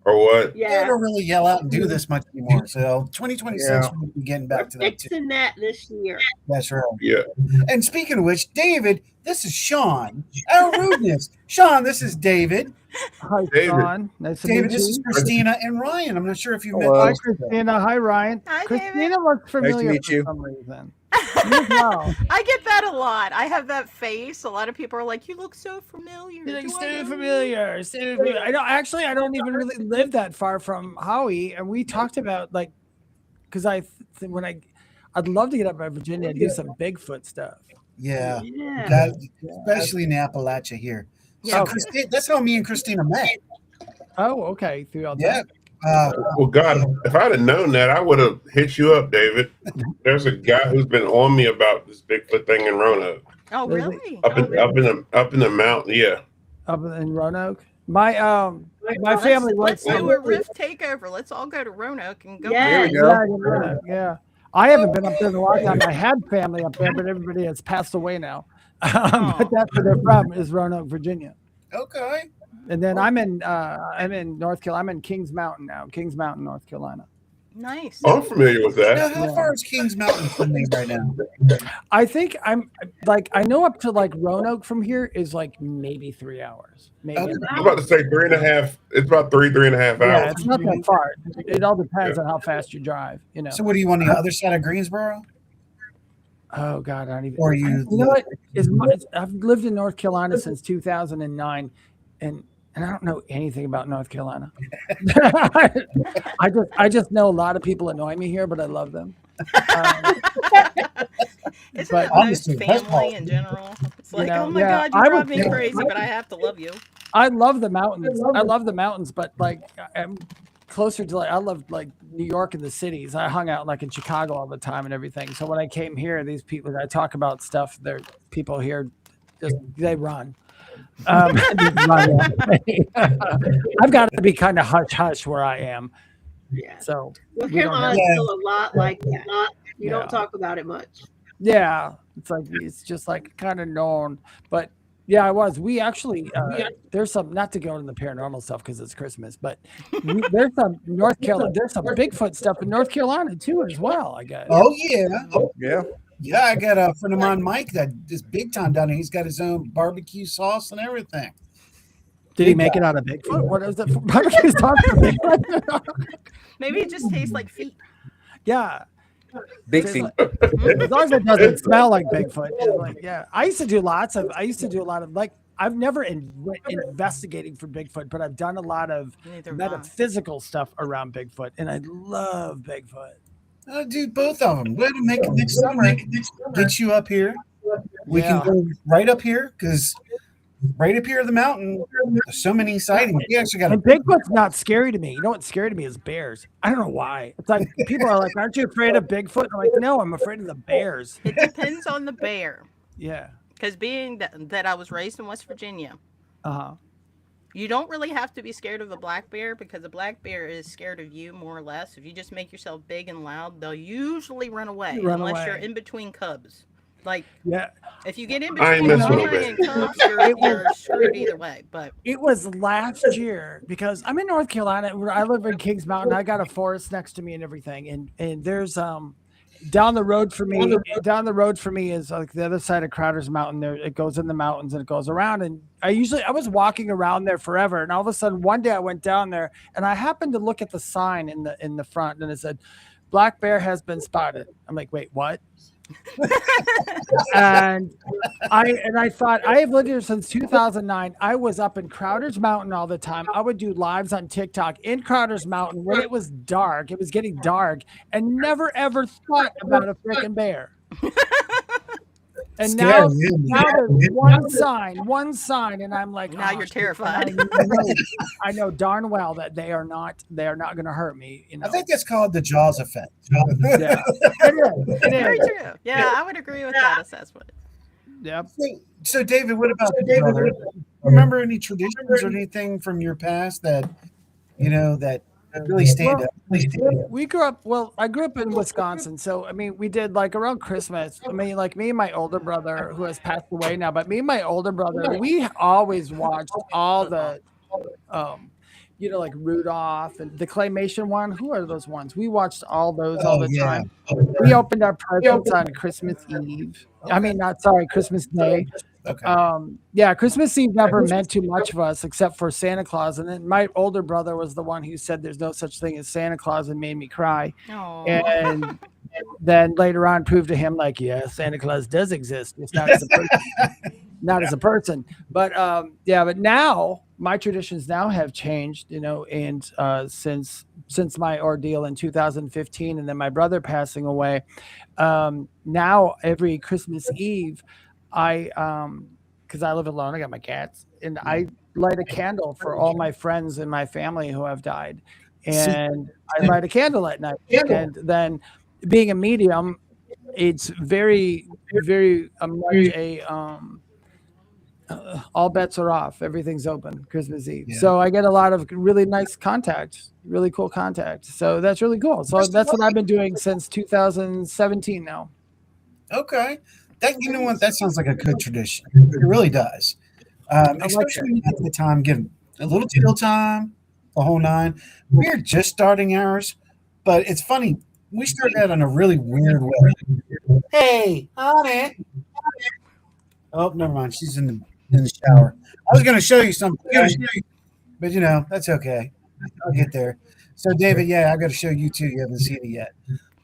what. Yeah, I don't really yell out and do this much anymore. So 2026, we'll be getting back to that. Fixing that this year. That's right. Yeah. And speaking of which, David, this is Sean. Our rudeness. Sean, this is David. Hi, Sean. Nice to meet you. David, this is Christina and Ryan. I'm not sure if you met. Hi, Christina. Hi, Ryan. Hi, Christina looks familiar for some reason. I get that a lot. I have that face. A lot of people are like, "You look so familiar." You look so familiar. I don't even really live that far from Howie, and we talked about because I'd love to get up by Virginia and do some Bigfoot stuff. Yeah. Especially in Appalachia here. So that's how me and Christina met. Oh, okay. Throughout that. Well, God, if I'd have known that, I would have hit you up, David. There's a guy who's been on me about this Bigfoot thing in Roanoke. Oh, really? Up in the mountain, yeah. Up in Roanoke. My family Let's do a R.I.F.T takeover. Let's all go to Roanoke and go. There we go. Yeah. I haven't been up there in a long time. I had family up there, but everybody has passed away now. But that's where they're from, is Roanoke, Virginia. Okay. And then I'm in North Carolina. I'm in Kings Mountain now. Kings Mountain, North Carolina. Nice. I'm familiar with that. Now, how far is Kings Mountain from me right now? I think I know up to Roanoke from here is maybe 3 hours. Maybe. Okay. I'm about to say 3.5. It's about 3.5 hours. Yeah, it's not that far. It all depends on how fast you drive. So what do you want on the other side of Greensboro? Oh God, I don't even. Or you know what? I've lived in North Carolina since 2009, and I don't know anything about North Carolina. I just know a lot of people annoy me here, but I love them. Isn't that most family in general? It's like, oh my God, you drive me crazy, but I have to love you. I love the mountains. I love the mountains, but closer to I loved like New York and the cities. I hung out like in Chicago all the time and everything. So when I came here, these people I talk about stuff, they're people here just they run. They run away. I've got to be kind of hush hush where I am. Yeah. So North we don't have. Carolina's still a lot like that. You don't talk about it much. Yeah, it's just like kind of known, but yeah, I was. We actually there's some not to go into the paranormal stuff because it's Christmas, but there's some North Carolina. There's some Bigfoot stuff in North Carolina too, as well. I guess. Oh yeah, Yeah. yeah. I got a friend of mine, Mike, that is big time down there. He's got his own barbecue sauce and everything. Did he make it out of Bigfoot? What is it? Barbecue sauce for Bigfoot? Maybe it just tastes like feet. Yeah. Big feet. As long as it doesn't smell like Bigfoot. Like, yeah. I used to do a lot of like, I've never went investigating for Bigfoot, but I've done a lot of metaphysical stuff around Bigfoot, and I love Bigfoot. Dude, both of them. We're to make it next summer. Get you up here. We can go right up here because right up here the mountain, there's so many sightings. We actually got. And Bigfoot's not scary to me. You know what's scary to me is bears. I don't know why. It's like people are like, "Aren't you afraid of Bigfoot?" I'm like, "No, I'm afraid of the bears." It depends on the bear. Yeah. Because being that I was raised in West Virginia, you don't really have to be scared of a black bear because a black bear is scared of you more or less. If you just make yourself big and loud, they'll usually run away unless you're in between cubs. Like, if you get in between Orion and cubs, you're screwed either way. But it was last year because I'm in North Carolina. I live in Kings Mountain. I got a forest next to me and everything. And there's down the road for me is like the other side of Crowder's Mountain. There it goes in the mountains and it goes around. And I was walking around there forever. And all of a sudden one day I went down there and I happened to look at the sign in the front and it said, "Black bear has been spotted." I'm like, wait, what? and I thought I have lived here since 2009. I was up in Crowder's Mountain all the time. I would do lives on TikTok in Crowder's Mountain when it was dark. It was getting dark, and never ever thought about a freaking bear. And now there's one sign, and I'm like, now you're terrified. I know darn well that they are not going to hurt me. You know? I think that's called the Jaws effect. Yeah, it is. Very true. Yeah, I would agree with that assessment. Yeah. So David, what about you, brother? Remember any traditions or anything from your past that that really stand up? We grew up. Well, I grew up in Wisconsin, so I mean, we did like around Christmas. I mean, like me and my older brother, who has passed away now, but me and my older brother, we always watched all the, like Rudolph and the claymation one. Who are those ones? We watched all those all the time. We opened our presents on Christmas Eve. Christmas Day. Okay. Christmas Eve never meant too much of us except for Santa Claus. And then my older brother was the one who said there's no such thing as Santa Claus and made me cry. Aww. And then later on proved to him like, Santa Claus does exist. It's not as a person. Not as a person. But but now my traditions now have changed, and since my ordeal in 2015 and then my brother passing away, now every Christmas Eve, because I live alone, I got my cats, and I light a candle for all my friends and my family who have died, and I light a candle at night. And then, being a medium, it's very, very much a all bets are off. Everything's open Christmas Eve. Yeah. So I get a lot of really nice contacts, really cool contacts. So that's really cool. So that's what I've been doing since 2017 now. Okay. That sounds like a good tradition. It really does. Especially when you get the time, give a little chill time, the whole nine. We're just starting ours, but it's funny. We started out in a really weird way. Hey, honey. Oh, never mind. She's in the shower. I was going to show you something, but that's okay. I'll get there. So, David, I got to show you too. You haven't seen it yet.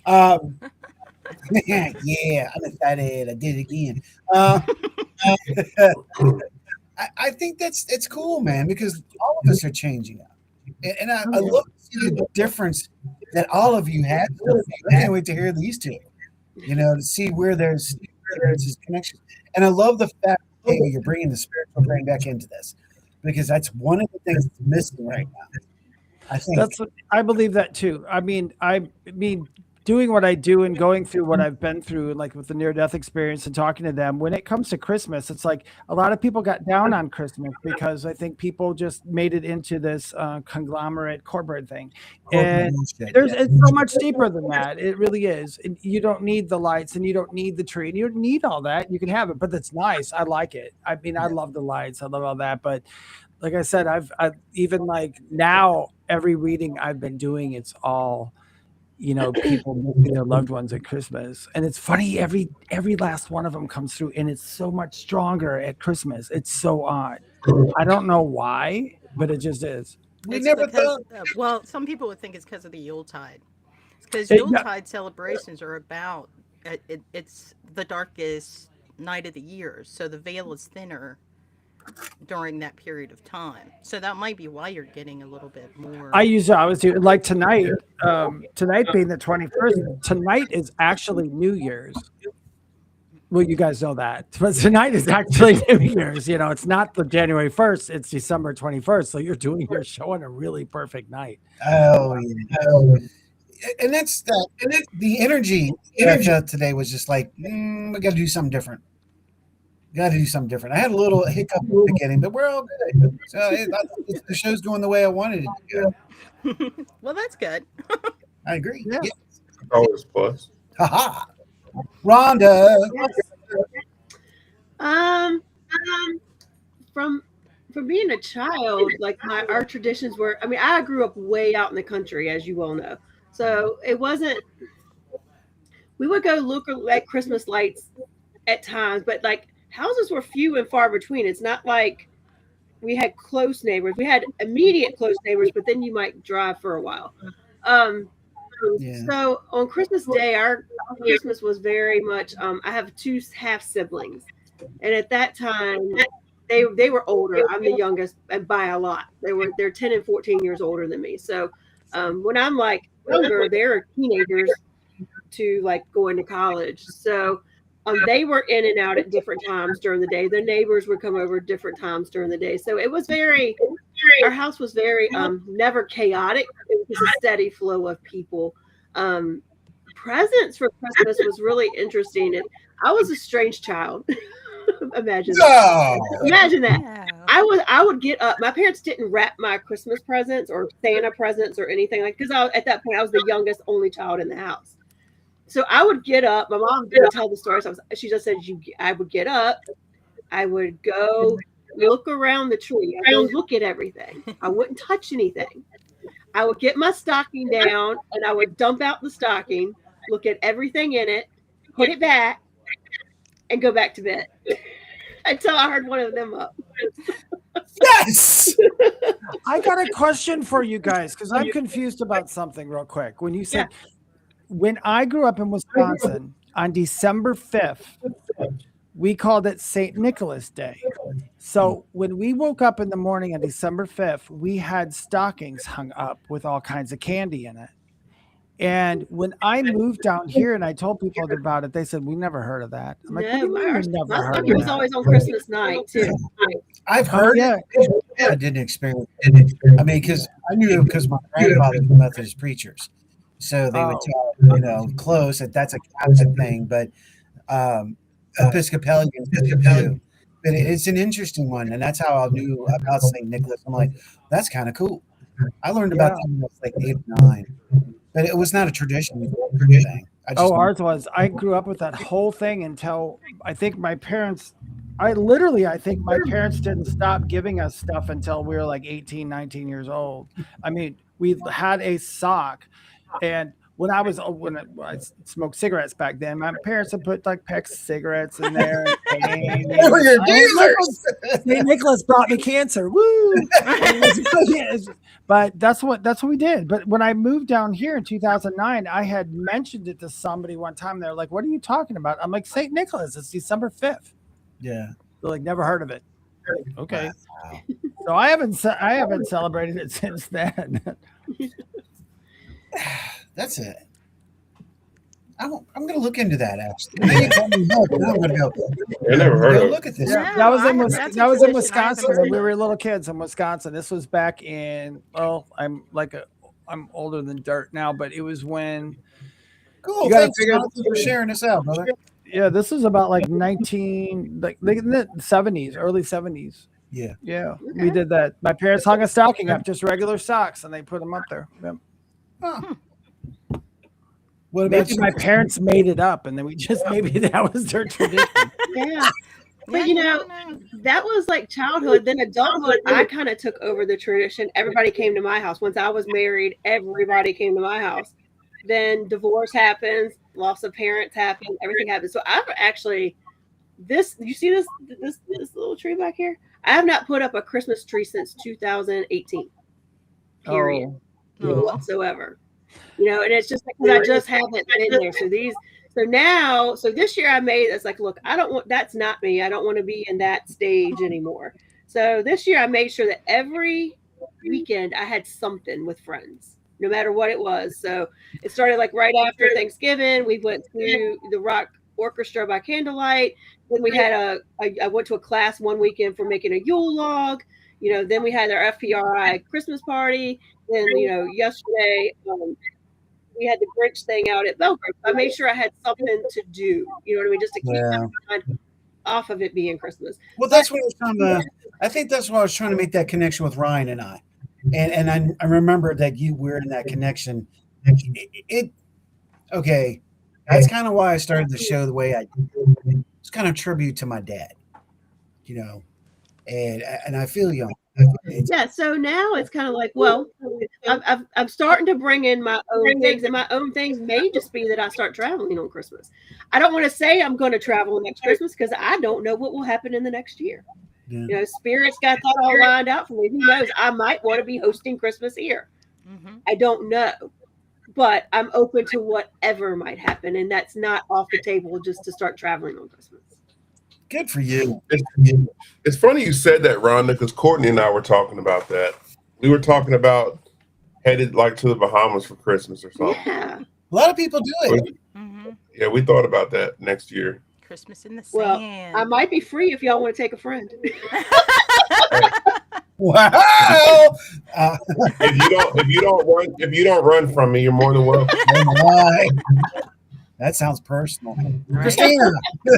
I'm excited. I did it again. I think it's cool, man, because all of us are changing up, and I love to see the difference that all of you have. I can't wait to hear these two. To see where there's this connection, and I love the fact that you're bringing the spiritual brain back into this, because that's one of the things that's missing right now. I think I believe that too. I mean, doing what I do and going through what I've been through, like with the near death experience and talking to them, when it comes to Christmas, it's like a lot of people got down on Christmas because I think people just made it into this conglomerate corporate thing. And it's so much deeper than that. It really is. And you don't need the lights and you don't need the tree and you don't need all that. You can have it, but that's nice. I like it. I mean, I love the lights. I love all that. But like I said, I've even like now every reading I've been doing, it's all, people missing their loved ones at Christmas. And it's funny, every last one of them comes through and it's so much stronger at Christmas. It's so odd. I don't know why, but it just is. Well, some people would think it's because of the Yuletide. Because Yuletide celebrations are about, it's the darkest night of the year. So the veil is thinner during that period of time. So that might be why you're getting a little bit more. I was doing like tonight, tonight being the 21st, tonight is actually New Year's. Well, you guys know that, but tonight is actually New Year's. It's not the January 1st, it's December 21st. So you're doing your show on a really perfect night. Oh, and that's the energy today was just like, we got to do something different. I had a little hiccup in the beginning, but we're all good. So the show's going the way I wanted it to go. Well, that's good. I agree. Yeah. Yes. Always plus. Haha. Rhonda. Yes. From being a child, like our traditions were. I mean, I grew up way out in the country, as you well know. So it wasn't. We would go look at Christmas lights at times, but like houses were few and far between. It's not like we had close neighbors. We had immediate close neighbors, but then you might drive for a while. So on Christmas Day, our Christmas was very much. I have two half siblings, and at that time, they were older. I'm the youngest, and by a lot. They're 10 and 14 years older than me. So when I'm like younger, they're teenagers to like going to college. So they were in and out at different times during the day. Their neighbors would come over different times during the day. So it was our house was very never chaotic. It was a steady flow of people. Presents for Christmas was really interesting. I was a strange child. Imagine that. Imagine that. Yeah. I would get up. My parents didn't wrap my Christmas presents or Santa presents or anything like, because at that point I was the youngest only child in the house. So I would get up. My mom didn't tell the story. So she just said I would get up. I would go look around the tree. I would look at everything. I wouldn't touch anything. I would get my stocking down and I would dump out the stocking, look at everything in it, put it back, and go back to bed until I heard one of them up. Yes. I got a question for you guys because I'm confused about something real quick. When you said, when I grew up in Wisconsin on December 5th, we called it St. Nicholas Day. So when we woke up in the morning on December 5th, we had stockings hung up with all kinds of candy in it. And when I moved down here and I told people about it, they said, we never heard of that. I'm like, my stocking was always on Christmas night, too. I've heard it. I didn't experience it. I mean, because I knew it because my grandfather was Methodist preachers. So they would tell, close that that's a Catholic thing, but Episcopalians too. But it's an interesting one, and that's how I knew about St. Nicholas. I'm like, that's kind of cool. I learned about that when I was like 8 or 9. But it was not a tradition thing. Ours was. I grew up with that whole thing until I think my parents didn't stop giving us stuff until we were like 18, 19 years old. I mean, we had a sock, and when I smoked cigarettes back then, my parents had put like packs of cigarettes in there. They were your dealers. St. Nicholas brought me cancer. Woo! But that's what we did. But when I moved down here in 2009, I had mentioned it to somebody one time. They're like, "What are you talking about?" I'm like, "St. Nicholas. It's December 5th." Yeah. They're like, "Never heard of it." Okay. Wow. So I haven't celebrated it since then. That's it. I'm going to look into that actually. Now you tell me look, now I'm going to go. I never heard Go of look it. at this. Yeah, No, that was I in have, Wis- that's a that was in tradition I haven't Wisconsin when heard we of. were little kids in Wisconsin. This was back in I'm older than dirt now, but it was when Cool. you got to Thanks, figure. Jonathan, for sharing this out, brother. Yeah, this was about like 19 like in the 70s, early 70s. Yeah. Yeah, we Okay. did that. My parents hung a stocking up, just regular socks, and they put them up there. Yep. Huh. What about Maybe you? my parents made it up, and then we just maybe that was their tradition. Yeah. But Yeah, you you know, never know. that was like childhood. Then adulthood, I kind of took over the tradition. Everybody came to my house. Once I was married, everybody came to my house. Then divorce happens, loss of parents happen, everything happens. So I've actually this you see this little tree back here? I have not put up a Christmas tree since 2018. Period. Oh, Oh, Whatsoever. And it's just because I just haven't been there. So this year I made it's like, look, I don't want that's not me. I don't want to be in that stage anymore. So this year I made sure that every weekend I had something with friends, no matter what it was. So it started like right after Thanksgiving. We went to the rock orchestra by candlelight. Then we had I went to a class one weekend for making a Yule log. Then we had our FPRI Christmas party. Then, yesterday, we had the Grinch thing out at Belgrade. I made sure I had something to do. You know what I mean? Just to keep Yeah. my mind off of it being Christmas. Well, that's what I was trying to. I think that's why I was trying to make that connection with Ryan and I, and I remember that you were in that connection. It okay. That's kind of why I started the show the way I did. It's kind of tribute to my dad, and I feel young. Yeah. So now it's kind of like, well, I'm starting to bring in my own things, and my own things may just be that I start traveling on Christmas. I don't want to say I'm going to travel next Christmas because I don't know what will happen in the next year. Yeah. Spirit's got that all lined out for me. Who knows? I might want to be hosting Christmas here. I don't know. But I'm open to whatever might happen. And that's not off the table just to start traveling on Christmas. Good for you. It's funny you said that, Rhonda, because Courtney and I were talking about that. We were talking about headed like to the Bahamas for Christmas or something. Yeah. A lot of people do it. Yeah, we thought about that next year. Christmas in the Well, sand. I might be free if y'all want to take a friend. Wow. If you don't run from me, you're more than welcome. Why? That sounds personal. Right? Christina,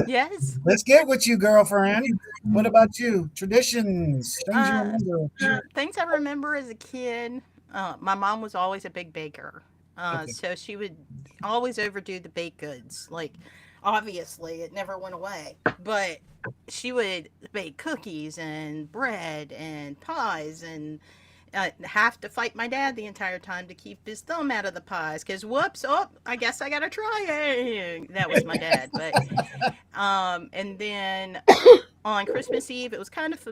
Yes. let's get with you, girlfriend. What about you? Traditions, things you remember. Things I remember as a kid. My mom was always a big baker. Okay. So she would always overdo the baked goods. Like, obviously, it never went away. But she would bake cookies and bread and pies and have to fight my dad the entire time to keep his thumb out of the pies. Because, whoops, I guess I got to try it. That was my dad. But, and then on Christmas Eve, it was kind of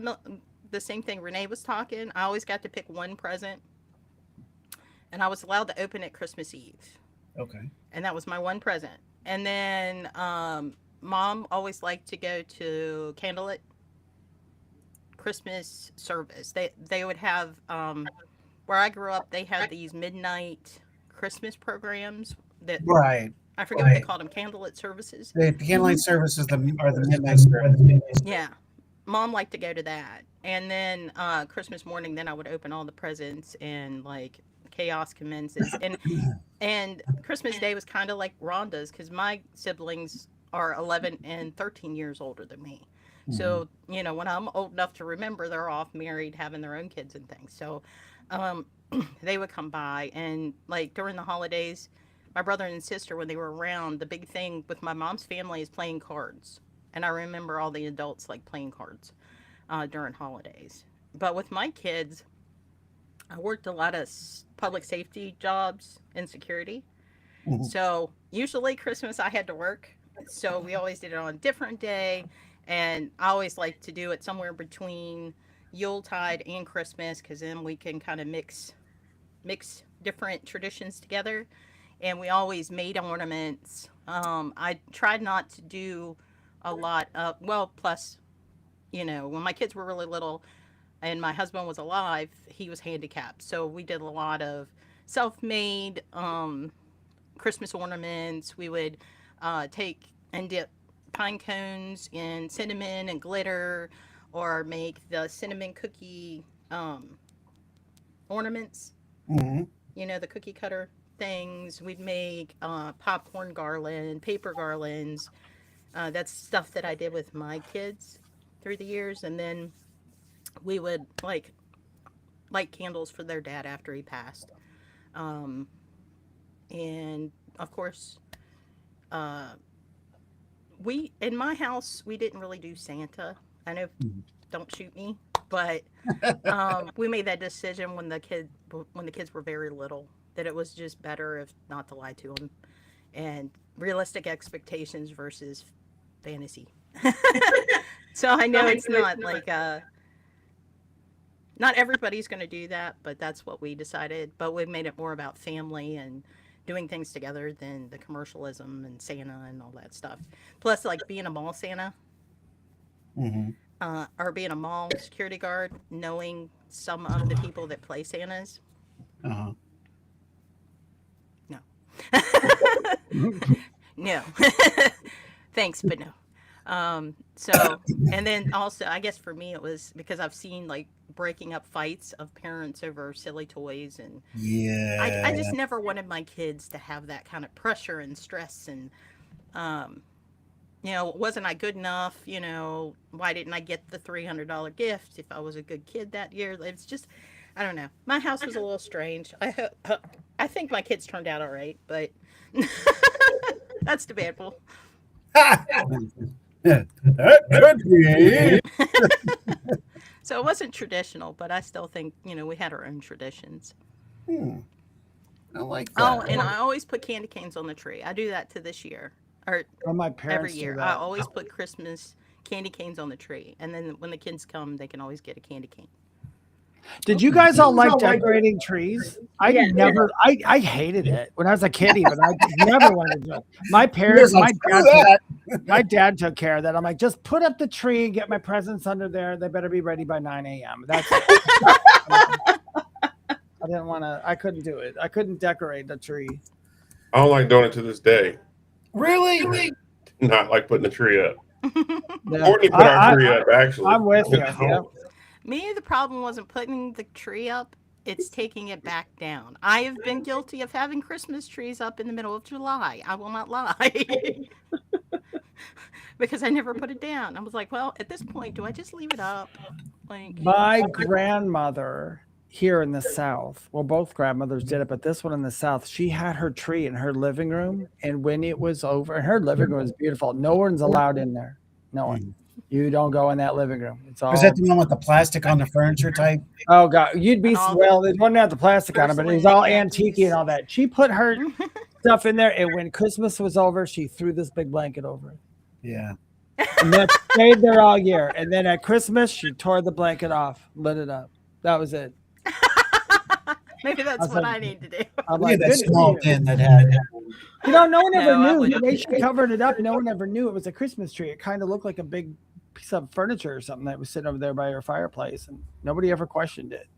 the same thing Renee was talking. I always got to pick one present. And I was allowed to open it Christmas Eve. Okay. And that was my one present. And then Mom always liked to go to candlelit Christmas service. They would have where I grew up. They had these midnight Christmas programs that Right. I forget what they called them, candlelit services. The candlelight services are the midnight service. Yeah, Mom liked to go to that, and then Christmas morning, then I would open all the presents and like chaos commences, and Christmas Day was kind of like Rhonda's because my siblings are 11 and 13 years older than me. So, when I'm old enough to remember, they're off married, having their own kids and things. So, they would come by and like during the holidays, my brother and sister, when they were around, the big thing with my mom's family is playing cards. And I remember all the adults like playing cards during holidays. But with my kids, I worked a lot of public safety jobs in security. So usually Christmas I had to work. So we always did it on a different day. And I always like to do it somewhere between Yuletide and Christmas because then we can kind of mix different traditions together. And we always made ornaments. I tried not to do a lot of, well, plus, when my kids were really little and my husband was alive, he was handicapped. So we did a lot of self-made Christmas ornaments. We would take and dip pine cones in cinnamon and glitter, or make the cinnamon cookie ornaments. Mm-hmm. You know, the cookie cutter things. We'd make popcorn garland, paper garlands. That's stuff that I did with my kids through the years. And then we would light candles for their dad after he passed. And of course, we in my house we didn't really do Santa. I know, don't shoot me, but we made that decision when the kids were very little, that it was just better if not to lie to them, and realistic expectations versus fantasy. So I know it's not not everybody's going to do that, but that's what we decided. But we've made it more about family and doing things together than the commercialism and Santa and all that stuff. Plus, like being a mall Santa, or being a mall security guard, knowing some of the people that play Santas. Uh-huh. No. No. Thanks, but no. So, and then also, I guess for me, it was because I've seen breaking up fights of parents over silly toys. And I just never wanted my kids to have that kind of pressure and stress. And, wasn't I good enough? Why didn't I get the $300 gift if I was a good kid that year? It's just, I don't know. My house was a little strange. I think my kids turned out all right, but that's debatable. So it wasn't traditional, but I still think, we had our own traditions. I like that. Oh, and I always put candy canes on the tree. I do that to this year. Or my parents every year. do I that. always put Christmas candy canes on the tree. And then when the kids come, they can always get a candy cane. Did you guys all like decorating trees? I hated it when I was a kid. Even I never wanted to do it. My parents, my dad took care of that. I'm like, just put up the tree, get my presents under there. They better be ready by 9 a.m. That's it. I didn't want to. I couldn't do it. I couldn't decorate the tree. I don't like doing it to this day. Really? Not like putting the tree up. Yeah. Courtney put our tree up, actually. I'm with you. Yeah. Me, the problem wasn't putting the tree up. It's taking it back down. I have been guilty of having Christmas trees up in the middle of July. I will not lie. Because I never put it down. I was like, well, at this point, do I just leave it up? My grandmother here in the South, well, both grandmothers did it, but this one in the South, she had her tree in her living room. And when it was over, and her living room was beautiful. No one's allowed in there. No one. You don't go in that living room. It's all. Was that the one with the plastic on the furniture type? Oh God, you'd be well. It wasn't have the plastic on it, but it was all antique and all that. She put her stuff in there, and when Christmas was over, she threw this big blanket over it. Yeah. And that stayed there all year. And then at Christmas, she tore the blanket off, lit it up. That was it. Maybe that's what I need to do. I'm like, that small bin that had. No one ever knew. The way she covered it up, no one ever knew it was a Christmas tree. It kind of looked like a big piece of furniture or something that was sitting over there by her fireplace, and nobody ever questioned it.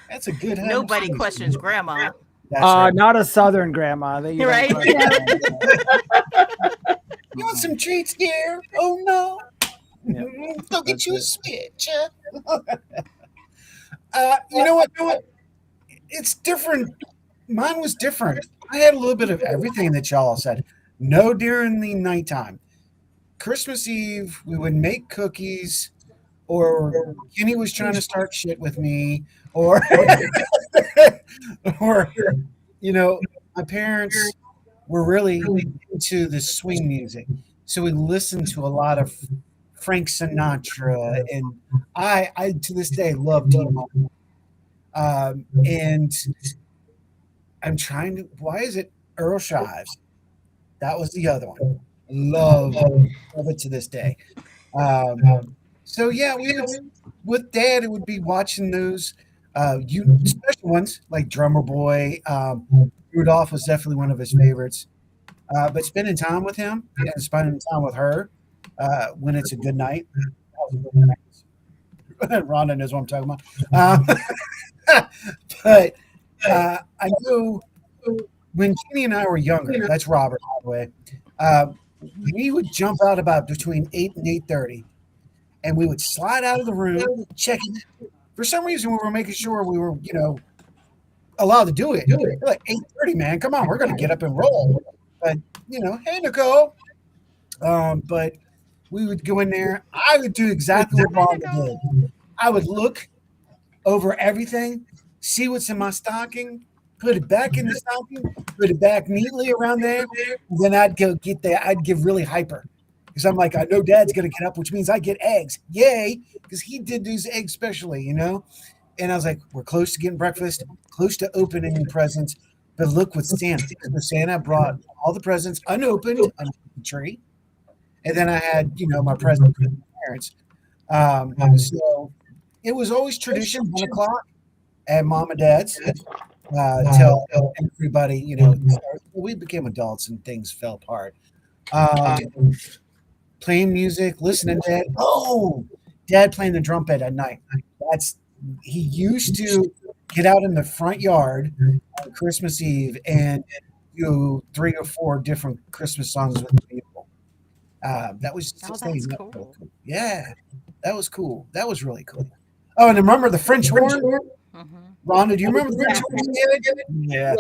That's a good. Nobody questions grandma. Right. Not a Southern grandma. You're right. You want some treats, dear? Oh no! Yeah. Go get you a switch. You know what? It's different. Mine was different. I had a little bit of everything that y'all said. No during the nighttime. Christmas Eve, we would make cookies, or Kenny was trying to start shit with me, or my parents were really into the swing music. So we listened to a lot of Frank Sinatra, and I to this day love T-Mobile. And I'm trying to. Why is it Earl Shives? That was the other one. Love it to this day. So yeah, we would, with Dad, it would be watching those special ones like Drummer Boy. Rudolph was definitely one of his favorites. But spending time with him and spending time with her when it's a good night. Rhonda knows what I'm talking about. But I knew when Jeannie and I were younger, that's Robert, by the way. We would jump out about between 8 and 8:30, and we would slide out of the room, check it. For some reason, we were making sure we were, allowed to do it. We're like 8:30, man, come on, we're gonna get up and roll. But hey, Nicole. But we would go in there. I would do exactly what Rhonda did. I would look over everything, see what's in my stocking, put it back in the stocking, put it back neatly around there. And then I'd go get there. I'd get really hyper because I'm like, I know Dad's gonna get up, which means I get eggs. Yay! Because he did these eggs specially, And I was like, we're close to getting breakfast, close to opening presents. But look what Santa. Santa brought all the presents unopened under the tree. And then I had, my present for my parents. So it was always tradition, 1 o'clock at Mom and Dad's, till everybody, we became adults and things fell apart. Playing music, listening to Dad. Oh, Dad playing the trumpet at night. He used to get out in the front yard on Christmas Eve and do 3 or 4 different Christmas songs with people. That was that's cool. Yeah, that was cool. That was really cool. Oh, and remember the French horn? Rhonda, do you remember the French horn? Yeah.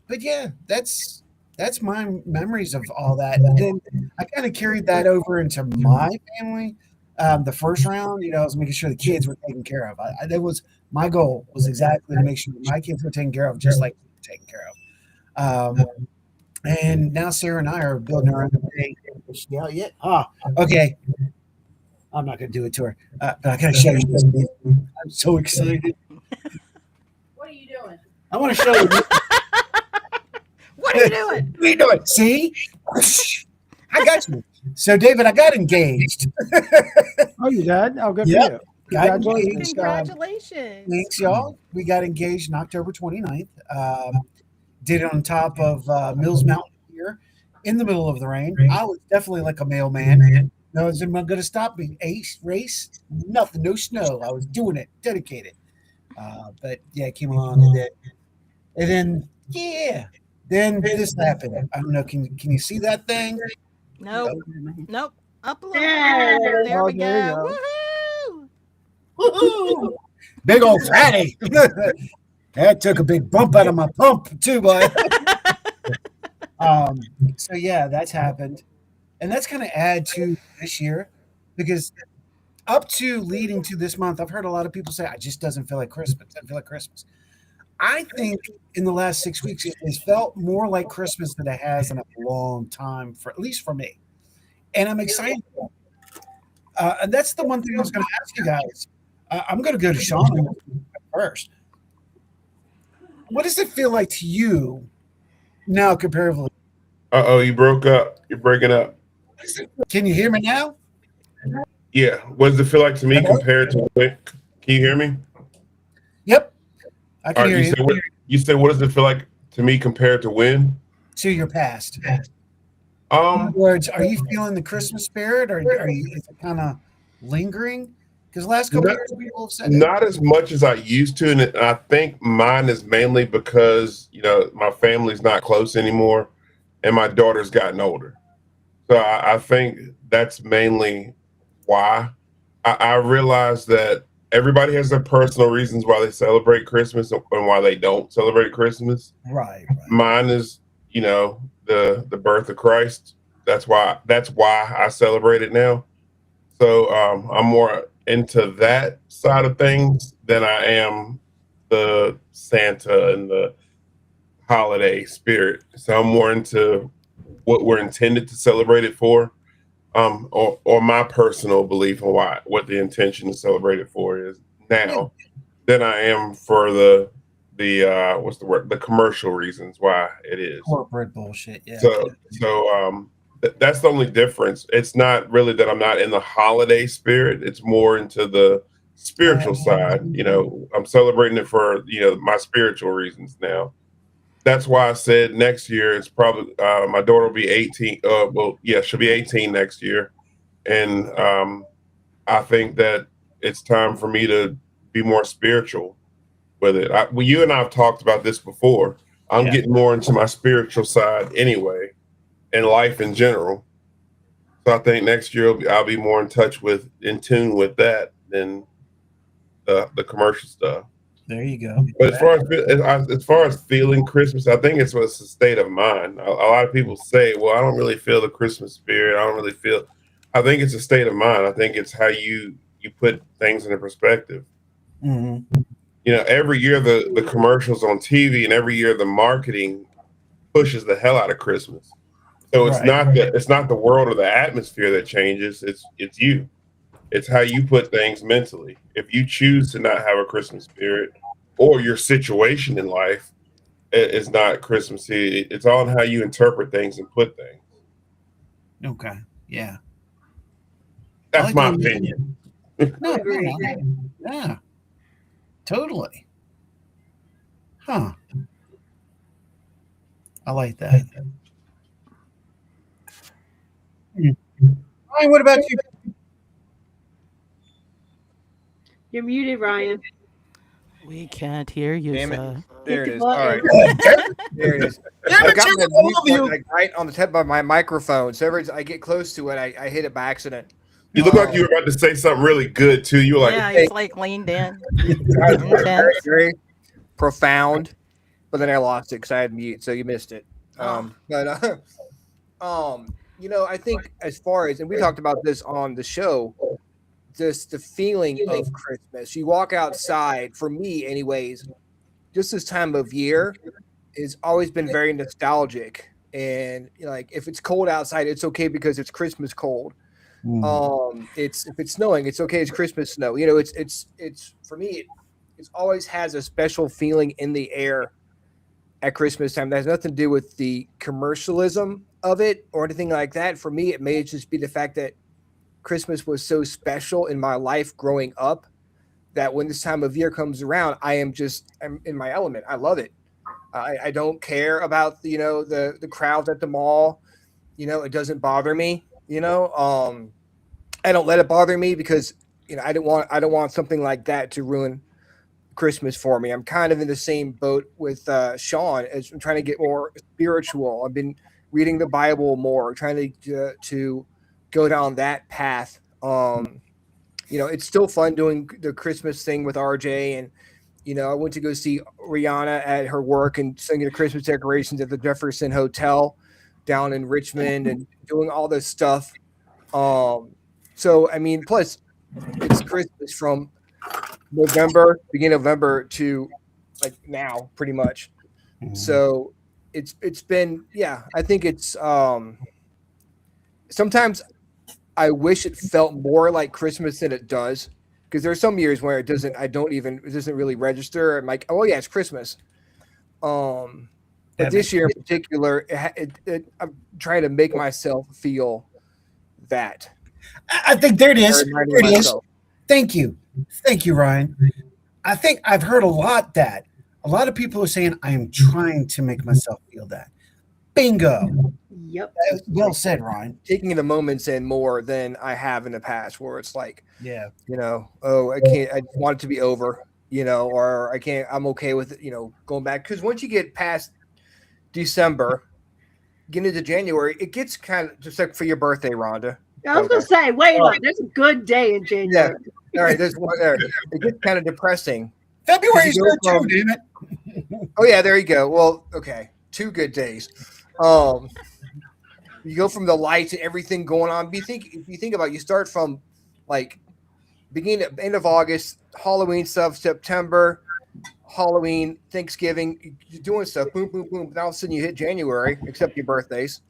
But yeah, that's my memories of all that. And then I kind of carried that over into my family. The first round, I was making sure the kids were taken care of. That was my goal, was exactly to make sure my kids were taken care of, just like we were taken care of. And now Sarah and I are building our own thing. Yeah, yet? Okay. I'm not going to do it to her, but I got to show you this. I'm so excited. What are you doing? I want to show you. What are you doing? What are you doing? See? I got you. So, David, I got engaged. Oh, you did? Oh, good for you. Congratulations. Thanks, y'all. We got engaged on October 29th. Did it on top of Mills Mountain here in the middle of the rain. I was definitely like a mailman. No, is anyone going to stop me? Race? Nothing. No snow. I was doing it. Dedicated. But yeah, it came along and did. And then, then this happened. I don't know. Can you see that thing? Nope. Up a little. There we go. Woohoo! Big old fatty. That took a big bump out of my pump too, boy. So yeah, that's happened. And that's going to add to this year because up to leading to this month, I've heard a lot of people say, it just doesn't feel like Christmas. It doesn't feel like Christmas. I think in the last 6 weeks, it has felt more like Christmas than it has in a long time, at least for me. And I'm excited. And that's the one thing I was going to ask you guys. I'm going to go to Sean first. What does it feel like to you now comparatively? Uh-oh, you broke up. You're breaking up. Can you hear me now? Yeah. What does it feel like to me compared to when? Can you hear me? Yep. I can hear you. You said, what does it feel like to me compared to when? To your past. In other words, are you feeling the Christmas spirit, or is it kind of lingering? Because last couple of years, people have said not as much as I used to, and I think mine is mainly because my family's not close anymore, and my daughter's gotten older. So I think that's mainly why. I realize that everybody has their personal reasons why they celebrate Christmas and why they don't celebrate Christmas. Right. Mine is, the birth of Christ. That's why I celebrate it now. So I'm more into that side of things than I am the Santa and the holiday spirit. So I'm more into what we're intended to celebrate it for, or my personal belief on what the intention to celebrate it for is now than I am for the what's the word? The commercial reasons why it is. Corporate bullshit. Yeah. So that's the only difference. It's not really that I'm not in the holiday spirit. It's more into the spiritual side. I'm celebrating it for my spiritual reasons now. That's why I said next year it's probably my daughter will be 18. She'll be 18 next year, and I think that it's time for me to be more spiritual with it. Well, you and I have talked about this before. I'm getting more into my spiritual side anyway, and life in general. So I think next year I'll be more in tune with that than the commercial stuff. There you go. But as far as feeling Christmas, I think it's a state of mind. A lot of people say, "Well, I don't really feel the Christmas spirit. I don't really feel." I think it's a state of mind. I think it's how you put things into perspective. Mm-hmm. Every year the commercials on TV and every year the marketing pushes the hell out of Christmas. So it's not the world or the atmosphere that changes. It's you. It's how you put things mentally. If you choose to not have a Christmas spirit, or your situation in life is not Christmassy, it's all in how you interpret things and put things. Okay. Yeah. That's my opinion. No, yeah. Totally. Huh. I like that. Ryan, what about you? You're muted, Ryan. We can't hear you, sir. There it the is. All right. There it is. Damn I've it, got Jacob, my I mute love you. button, like, right on the tip of my microphone. So every time I get close to it, I hit it by accident. You look like you were about to say something really good too. You were like, Yeah, he's like leaned in. Very, Intense. very profound, but then I lost it because I had mute, so you missed it. Oh. But I think as far as, and we talked about this on the show, just the feeling of Christmas. You walk outside, for me, anyways. Just this time of year has always been very nostalgic, and like if it's cold outside, it's okay because it's Christmas cold. It's if it's snowing, it's okay. It's Christmas snow. It's for me. It always has a special feeling in the air at Christmas time. That has nothing to do with the commercialism of it or anything like that. For me, it may just be the fact that Christmas was so special in my life growing up that when this time of year comes around, I'm in my element. I love it. I don't care about the crowds at the mall. It doesn't bother me. I don't let it bother me because I don't want something like that to ruin Christmas for me. I'm kind of in the same boat with Sean as I'm trying to get more spiritual. I've been reading the Bible more, trying to go down that path. It's still fun doing the Christmas thing with RJ, and I went to go see Rihanna at her work and singing the Christmas decorations at the Jefferson Hotel down in Richmond and doing all this stuff. So I mean, plus it's Christmas from beginning of November to like now, pretty much. So it's been, I think it's sometimes I wish it felt more like Christmas than it does, because there's some years where it doesn't really register. I'm like, oh yeah, it's Christmas. But this year in particular, I'm trying to make myself feel that. I think there it is. Reminding There it is. myself. Thank you, Ryan. I think I've heard a lot of people are saying I am trying to make myself feel that. Bingo. Yep. Well said, Ryan. Taking the moments in more than I have in the past, where it's like, yeah, I can't. I want it to be over, or I can't. I'm okay with it, going back, because once you get past December, get into January, it gets kind of just like for your birthday, Rhonda. I was gonna say, wait a minute, there's a good day in January. Yeah. All right, there's one there. It gets kind of depressing. February's good too, damn it. Oh yeah, there you go. Well, okay, 2 good days. You go from the lights and everything going on. If you think about it, you start from like end of August, Halloween stuff, September, Halloween, Thanksgiving, you're doing stuff, boom, boom, boom. Then all of a sudden you hit January, except your birthdays.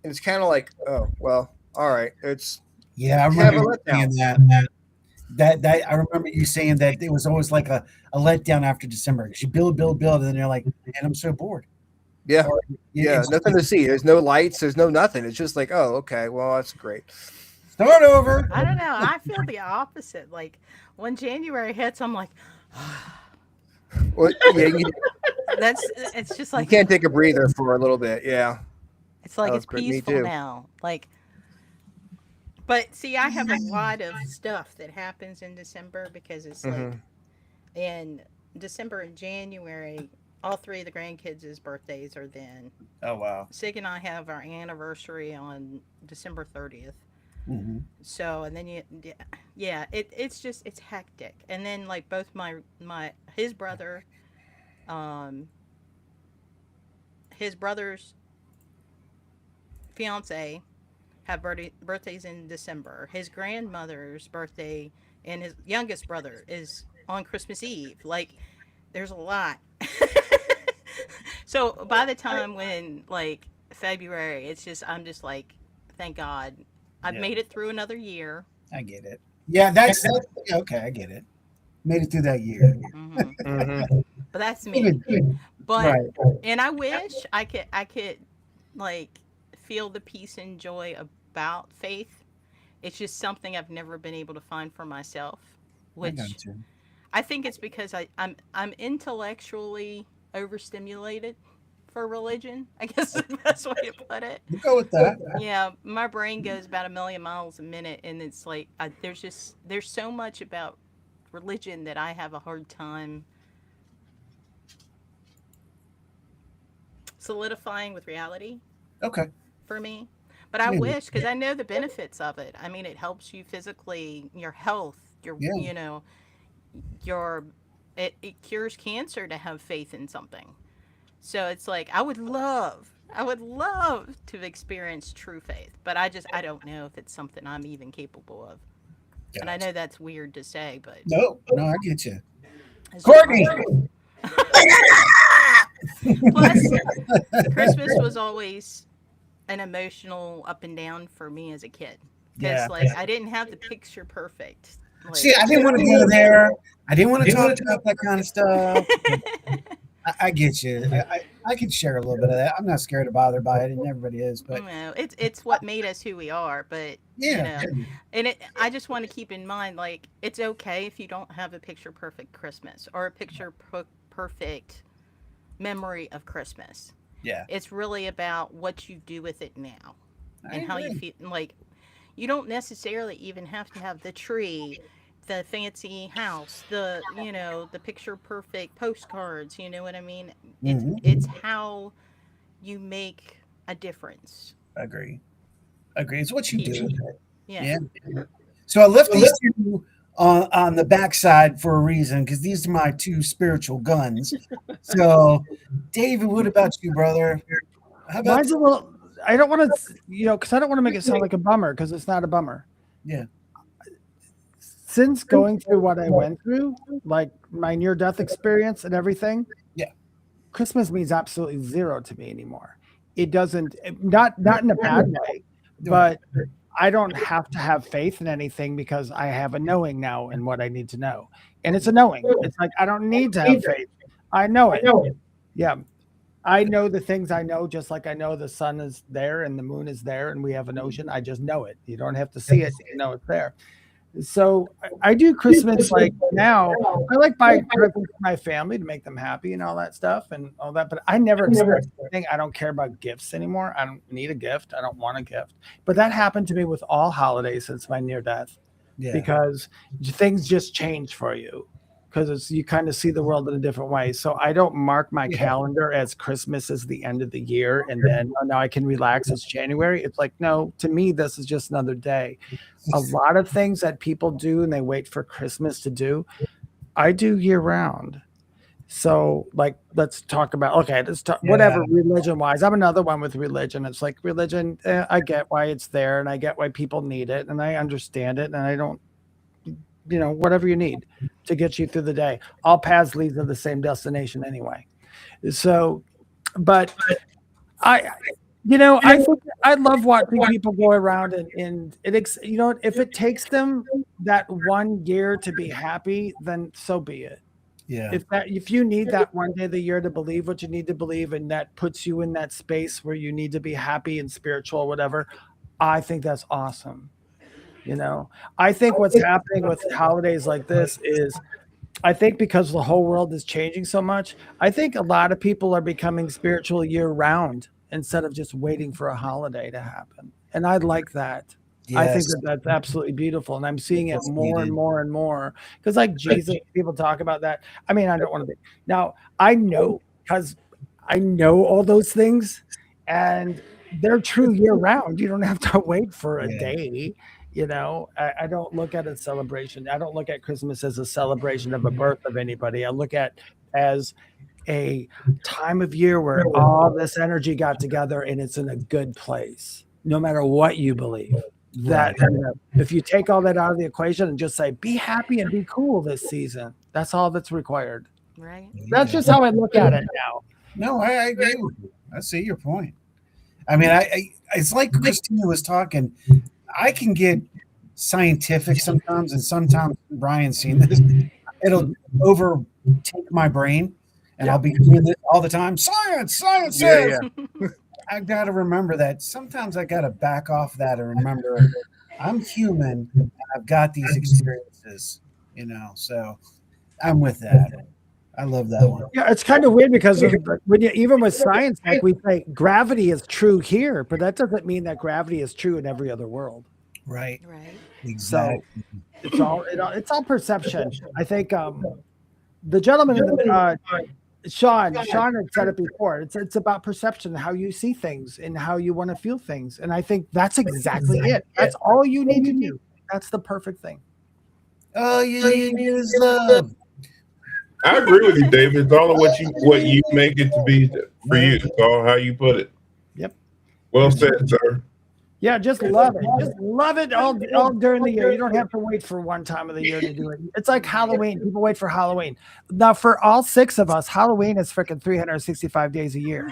And it's kind of like, oh, well, all right. It's I remember you saying that I remember you saying that it was always like a letdown after December. You build, and then you're like, man, I'm so bored. Yeah. Nothing to see. There's no lights. There's no nothing. It's just like, oh, okay. Well, that's great. Start over. I don't know. I feel the opposite. Like when January hits, I'm like, well, it's just like you can't take a breather for a little bit. Yeah. It's like it's peaceful now. Like, but see, I have a lot of stuff that happens in December because it's like, and December and January, all three of the grandkids' birthdays are then. Oh wow. Sig and I have our anniversary on December 30th. Mm-hmm. So and then yeah, it's just it's hectic. And then like both his brother, um, his brother's fiance have birthdays in December. His grandmother's birthday and his youngest brother is on Christmas Eve. Like there's a lot. So by the time when like February, it's just I'm just like, thank God, I've Yeah. made it through another year. I get it. Yeah, that's yeah, okay. I get it. Made it through that year. But that's me. But Right. and I wish I could like feel the peace and joy about faith. It's just something I've never been able to find for myself, I got which you. I think it's because I'm intellectually overstimulated for religion. I guess is the best way to put it. We'll go with that. Yeah, my brain goes about a million miles a minute, and it's like there's so much about religion that I have a hard time solidifying with reality Okay. for me. But I Maybe. wish because I know the benefits of it. I mean, it helps you physically, your health, your Yeah. your it cures cancer to have faith in something. So it's like I would love to experience true faith, but I don't know if it's something I'm even capable of. And I know that's weird to say, but No, I get you. it's just Courtney. Plus, Christmas was always an emotional up and down for me as a kid because Yeah. like I didn't have the picture perfect. Like, See, I didn't want to go there. I didn't want to talk about that kind of stuff. I get you. I can share a little bit of that. I'm not scared to bother by it, and everybody is. But it's what made us who we are. But yeah, and I just want to keep in mind like it's okay if you don't have a picture perfect Christmas or a picture perfect memory of Christmas. Yeah. It's really about what you do with it now I and how you agree. feel. Like you don't necessarily even have to have the tree, the fancy house, the picture perfect postcards. You know what I mean? It's how you make a difference. Agree. It's what you do. Yeah. So I left these two on the backside for a reason because these are my two spiritual guns. So, David, what about you, brother? How about Mine's a little. I don't want to, because I don't want to make it sound like a bummer because it's not a bummer. Yeah. Since going through what I went through, like my near-death experience and everything, yeah, Christmas means absolutely zero to me anymore. It doesn't, not in a bad way, but I don't have to have faith in anything because I have a knowing now in what I need to know. And it's a knowing. It's like, I don't need to have faith. I know it. Yeah. I know the things I know, just like I know the sun is there and the moon is there and we have an ocean. I just know it. You don't have to see it. You know it's there. So I do Christmas like now. I like buying presents for my family to make them happy and all that stuff and all that. But I never expect anything. I don't care about gifts anymore. I don't need a gift. I don't want a gift. But that happened to me with all holidays since my near death, because things just change for you. Because you kind of see the world in a different way. So I don't mark my calendar as Christmas is the end of the year and then now I can relax. It's January. It's like, no, to me, this is just another day. A lot of things that people do and they wait for Christmas to do, I do year round. So like, let's talk about, whatever religion wise. I'm another one with religion. It's like religion. I get why it's there and I get why people need it and I understand it and I don't, whatever you need to get you through the day. All paths lead to the same destination anyway. So, but I think I love watching people go around and if it takes them that 1 year to be happy, then so be it. Yeah. If you need that 1 day of the year to believe what you need to believe, and that puts you in that space where you need to be happy and spiritual or whatever, I think that's awesome. I think what's happening with holidays like this is, I think because the whole world is changing so much, I think a lot of people are becoming spiritual year round instead of just waiting for a holiday to happen. And I like that. I think Yes. that's absolutely beautiful, and I'm seeing it more and more and more. Because like Jesus, people talk about that. I mean, I don't want to be now. I know because I know all those things, and they're true year round. You don't have to wait for a day. You know, I don't look at a celebration. I don't look at Christmas as a celebration of a birth of anybody. I look at as a time of year where all this energy got together and it's in a good place, no matter what you believe. That you know, if you take all that out of the equation and just say, be happy and be cool this season, that's all that's required. Right. That's just how I look at it now. No, I agree with you. I see your point. I mean, it's like Christina was talking. I can get scientific sometimes, and sometimes Brian's seen this. It'll overtake my brain, and I'll be doing this all the time. Science, science, science. I got to remember that sometimes I got to back off that and remember I'm human and I've got these experiences, you know. So I'm with that. I love that one. Yeah, it's kind of weird because when you, even with science, like we say, gravity is true here, but that doesn't mean that gravity is true in every other world. Right. Right. Exactly. So it's all perception. I think the gentleman in the Sean had said it before. It's about perception, how you see things and how you want to feel things. And I think that's exactly it. That's all you need to do. That's the perfect thing. All you need is love. I agree with you, David. It's all what you make it to be for you. It's all how you put it. Yep. Well said, sir. Yeah, just love it. Just love it all during the year. You don't have to wait for one time of the year to do it. It's like Halloween. People wait for Halloween. Now, for all 6 of us, Halloween is freaking 365 days a year.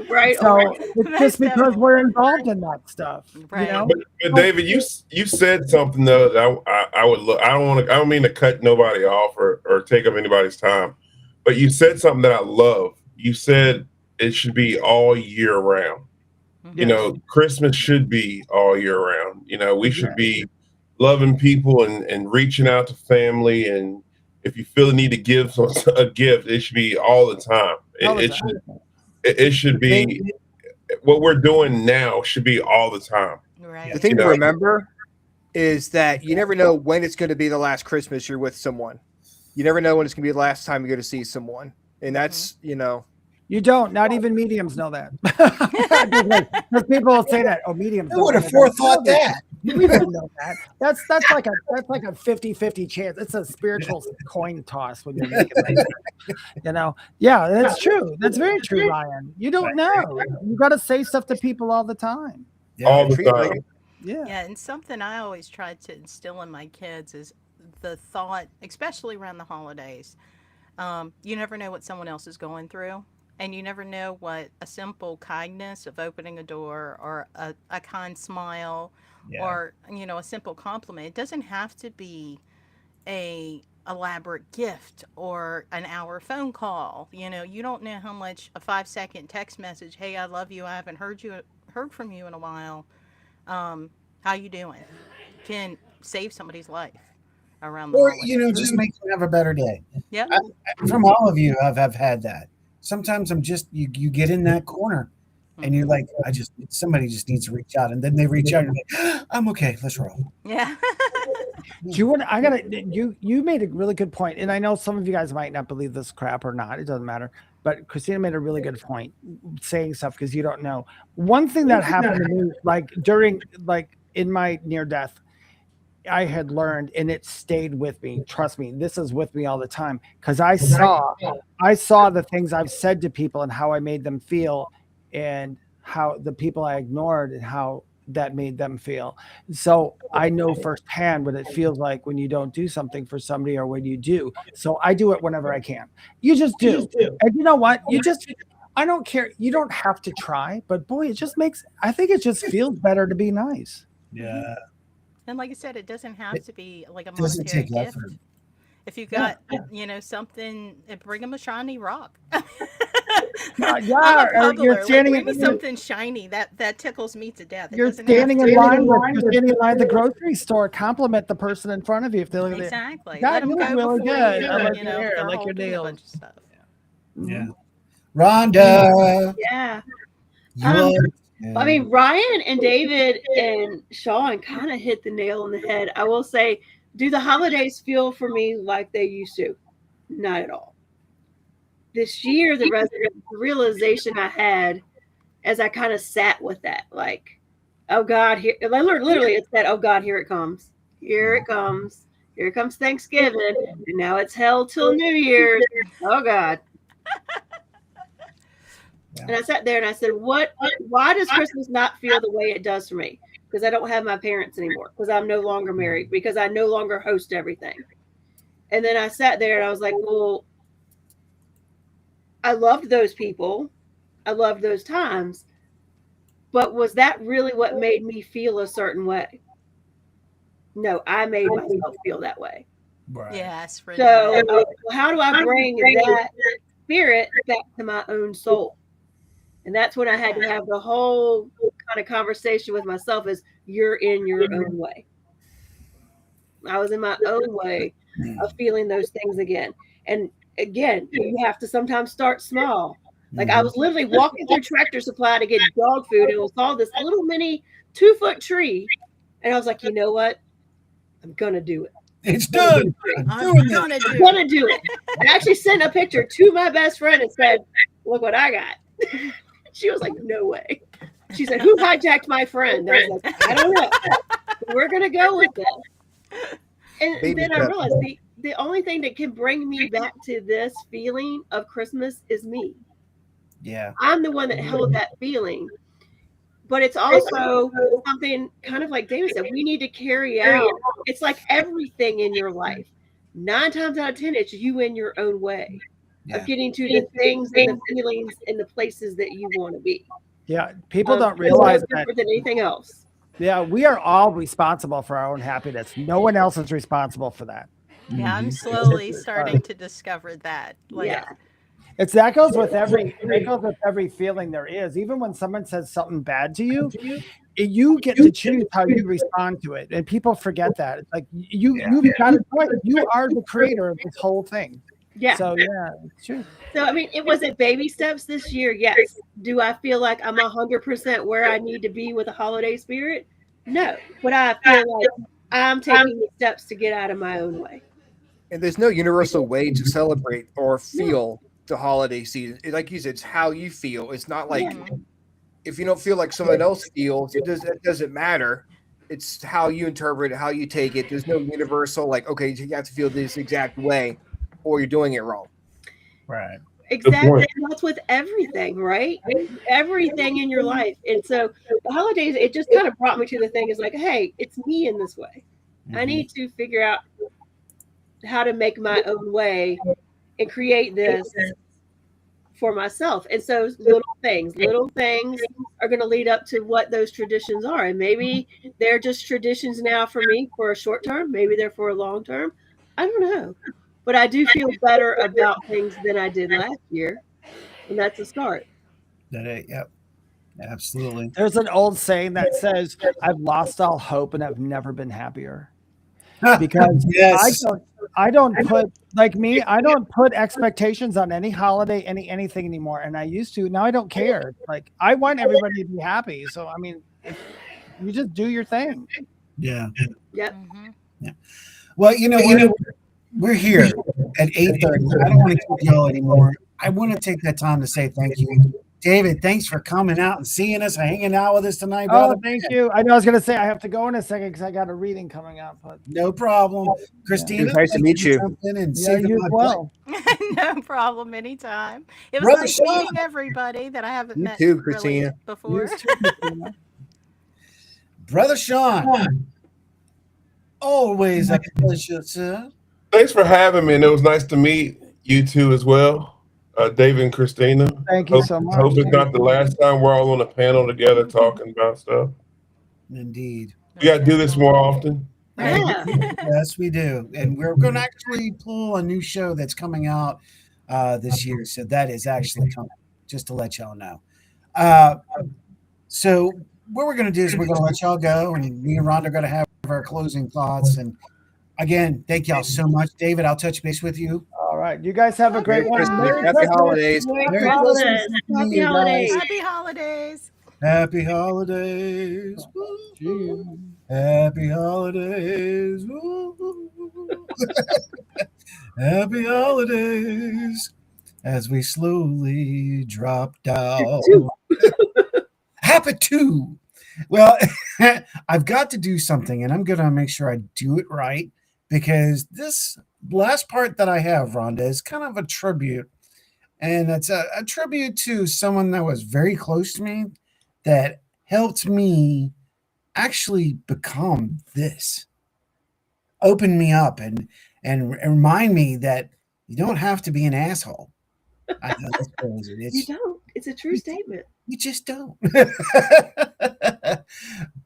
Right. So it's just because we're involved in that stuff. Right. You know? But David, you said something though that I would look. I don't mean to cut nobody off or take up anybody's time, but you said something that I love. You said it should be all year round. You know, Christmas should be all year round. You know, we should be loving people and reaching out to family. And if you feel the need to give a gift, it should be all the time. It should be what we're doing now should be all the time. Right. The thing to remember is that you never know when it's going to be the last Christmas you're with someone. You never know when it's going to be the last time you go to see someone. And that's, you know. You don't. Not even mediums know that. Because people will say that. Oh, mediums. Who would have forethought that? We don't know that. That's like a 50-50 chance. It's a spiritual coin toss when you're making that. You know. Yeah, that's true. That's very true, Ryan. You don't know. You got to say stuff to people all the time. All the time. Yeah. Yeah, and something I always try to instill in my kids is the thought, especially around the holidays. You never know what someone else is going through. And you never know what a simple kindness of opening a door or a kind smile or, you know, a simple compliment. It doesn't have to be a elaborate gift or an hour phone call. You know, you don't know how much a 5-second text message, hey, I love you, I haven't heard from you in a while. How you doing? Can save somebody's life around the holidays. You know, just make them have a better day. Yeah. From all of you, I've had that. Sometimes I'm just you get in that corner and you're like, somebody just needs to reach out, and then they reach out and you're like, I'm okay, let's roll. Yeah. Do you want? You made a really good point, and I know some of you guys might not believe this crap or not. It doesn't matter. But Christina made a really good point, saying stuff because you don't know. One thing that happened to me, in my near death, I had learned, and it stayed with me. Trust me, this is with me all the time because I saw the things I've said to people and how I made them feel, and how the people I ignored and how that made them feel. So I know firsthand what it feels like when you don't do something for somebody or when you do. So I do it whenever I can. You just do. And you know what? I don't care. You don't have to try, but boy, I think it just feels better to be nice. Yeah. And like I said, it doesn't have to be like a monetary gift. Effort. If you got, you know, something, bring them a shiny rock. You're standing bring me something shiny that tickles me to death. You're standing in line at the grocery store. Compliment the person in front of you if they look at it. Exactly. God, you look really good. I like your hair. I like your nails. Yeah. Rhonda. Yeah. You I mean, Ryan and David and Sean kind of hit the nail on the head. I will say, do the holidays feel for me like they used to? Not at all. This year, the realization I had as I kind of sat with that, like, oh God, here, literally, it's that, oh God, here it comes. Here it comes. Here comes Thanksgiving. And now it's hell till New Year's. Oh God. And I sat there and I said, why does Christmas not feel the way it does for me? Because I don't have my parents anymore, because I'm no longer married, because I no longer host everything. And then I sat there and I was like, well, I loved those people. I loved those times. But was that really what made me feel a certain way? No, I made myself feel that way. Right. Yes. So how do I bring that spirit back to my own soul? And that's when I had to have the whole kind of conversation with myself is you're in your own way. I was in my own way of feeling those things again. And again, you have to sometimes start small. Like I was literally walking through Tractor Supply to get dog food and saw this little mini 2-foot tree. And I was like, you know what? I'm going to do it. It's done. I'm going to do it. I actually sent a picture to my best friend and said, look what I got. She was like, no way. She said, who hijacked my friend? I was like, I don't know. We're going to go with it. And then I realized the only thing that can bring me back to this feeling of Christmas is me. Yeah. I'm the one that held that feeling. But it's also something kind of like David said, we need to carry out. It's like everything in your life. 9 times out of 10, it's you in your own way of getting to the things and the feelings and the places that you want to be. Yeah, people don't realize that. Different than anything else. Yeah, we are all responsible for our own happiness. No one else is responsible for that. Yeah, I'm slowly starting to discover that. Like, That goes with every feeling there is. Even when someone says something bad to you, you get to choose how you respond to it. And people forget that. It's like you've got it right. You are the creator of this whole thing. Yeah. So it's true. So I mean, was it baby steps this year? Yes. Do I feel like I'm 100% where I need to be with a holiday spirit? No. But I feel like I'm taking the steps to get out of my own way. And there's no universal way to celebrate or feel the holiday season. Like you said, it's how you feel. It's not like if you don't feel like someone else feels, it doesn't matter. It's how you interpret it, how you take it. There's no universal like, okay, you have to feel this exact way or you're doing it wrong. Right. Exactly. And that's with everything, right? Everything in your life. And so the holidays, it just kind of brought me to the thing is like, hey, it's me in this way. I need to figure out how to make my own way and create this for myself. And so little things are going to lead up to what those traditions are. And maybe they're just traditions now for me for a short term. Maybe they're for a long term. I don't know. But I do feel better about things than I did last year. And that's a start. Yep. Absolutely. There's an old saying that says, I've lost all hope and I've never been happier. Because I don't put expectations on any holiday, anything anymore. And I used to. Now I don't care. Like I want everybody to be happy. So I mean, you just do your thing. Yeah. Yep. Yeah. Well, we're here at 8:30. I don't want to keep y'all anymore. I want to take that time to say thank you. David, thanks for coming out and seeing us, hanging out with us tonight, brother. Oh, thank you. I know I was going to say I have to go in a second because I got a reading coming up. But no problem. Christina, nice to meet you. And you as well. No problem. Anytime. It was nice meeting everybody that I haven't met too, Christina. Really before. Brother Sean, always a pleasure, sir. Thanks for having me, and it was nice to meet you two as well. David and Christina. Thank you so much. Hope it's not the last time we're all on a panel together talking about stuff. Indeed. We got to do this more often. Yeah. Yes, we do. And we're going to actually pull a new show that's coming out this year. So that is actually coming, just to let y'all know. So what we're going to do is we're going to let y'all go. And me and Rhonda are going to have our closing thoughts. And again, thank y'all so much. David, I'll touch base with you. All right. You guys have a great one. Happy holidays. Happy holidays. Happy holidays. Happy holidays. Woo. Happy holidays. Woo. Happy holidays as we slowly drop down. Happy too. Well, I've got to do something, and I'm going to make sure I do it right because this last part that I have, Rhonda, is kind of a tribute. And it's a tribute to someone that was very close to me that helped me actually become this. Open me up and remind me that you don't have to be an asshole. I know that's crazy. You don't. It's a true statement. You just don't.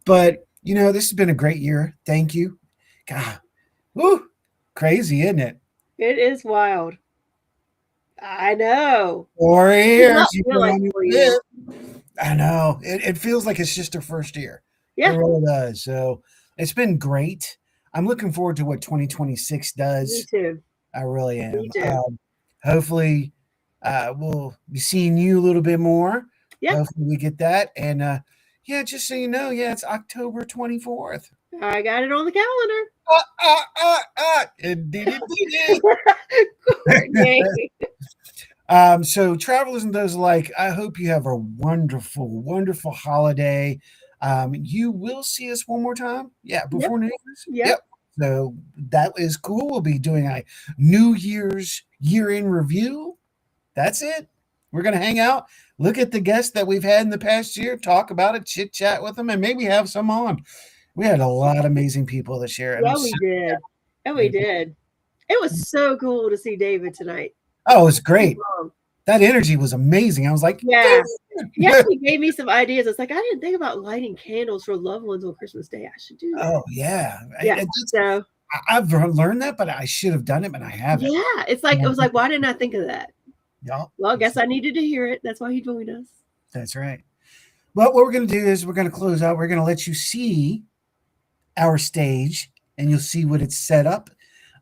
But this has been a great year. Thank you. God, woo, crazy, isn't it? It is wild. I know. 4 years. You. I know. It feels like it's just our first year. Yeah. It really does. So it's been great. I'm looking forward to what 2026 does. Me too. I really am. Me too. Hopefully, we'll be seeing you a little bit more. Yeah. Hopefully we get that. And just so you know, it's October 24th. I got it on the calendar. So travelers and those alike, I hope you have a wonderful, wonderful holiday. You will see us one more time. Yeah, before New Year's. Yep. So that is cool. We'll be doing a New Year's year-end review. That's it. We're going to hang out, look at the guests that we've had in the past year, talk about it, chit-chat with them, and maybe have some on. We had a lot of amazing people this year. Yeah, we did. And we did. It was so cool to see David tonight. Oh, it was great. That energy was amazing. I was like, yeah. He actually gave me some ideas. It's like, I didn't think about lighting candles for loved ones on Christmas Day. I should do that. Oh, yeah. Yeah. So I've learned that, but I should have done it, but I haven't. Yeah. It's like, it was like, why didn't I think of that? Yeah. Well, I guess I needed to hear it. That's why he joined us. That's right. Well, what we're going to do is we're going to close out. We're going to let you see our stage, and you'll see what it's set up.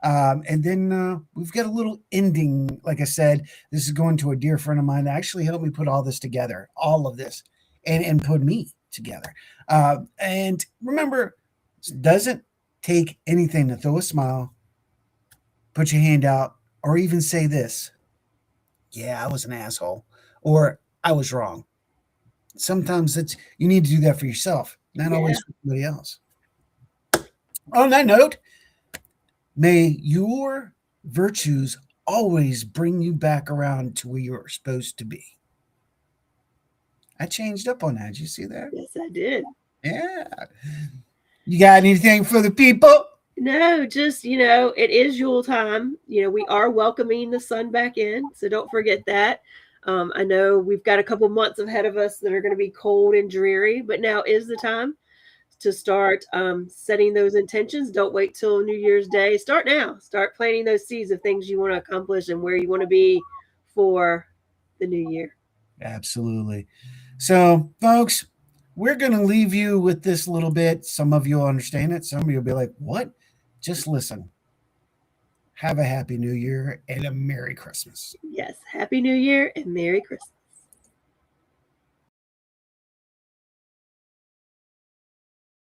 And then we've got a little ending. Like I said, this is going to a dear friend of mine that actually helped me put all this together, all of this, and put me together. And remember, it doesn't take anything to throw a smile, put your hand out, or even say this. Yeah, I was an asshole, or I was wrong. Sometimes you need to do that for yourself, not always for somebody else. On that note, may your virtues always bring you back around to where you're supposed to be. I changed up on that. Did you see that? Yes, I did. Yeah. You got anything for the people? No, just, it is Yule time. We are welcoming the sun back in. So don't forget that. I know we've got a couple months ahead of us that are going to be cold and dreary, but now is the time to start setting those intentions. Don't wait till New Year's Day. Start now. Start planting those seeds of things you want to accomplish and where you want to be for the new year. Absolutely. So, folks, we're going to leave you with this little bit. Some of you will understand it. Some of you will be like, what? Just listen. Have a happy New Year and a Merry Christmas. Yes. Happy New Year and Merry Christmas.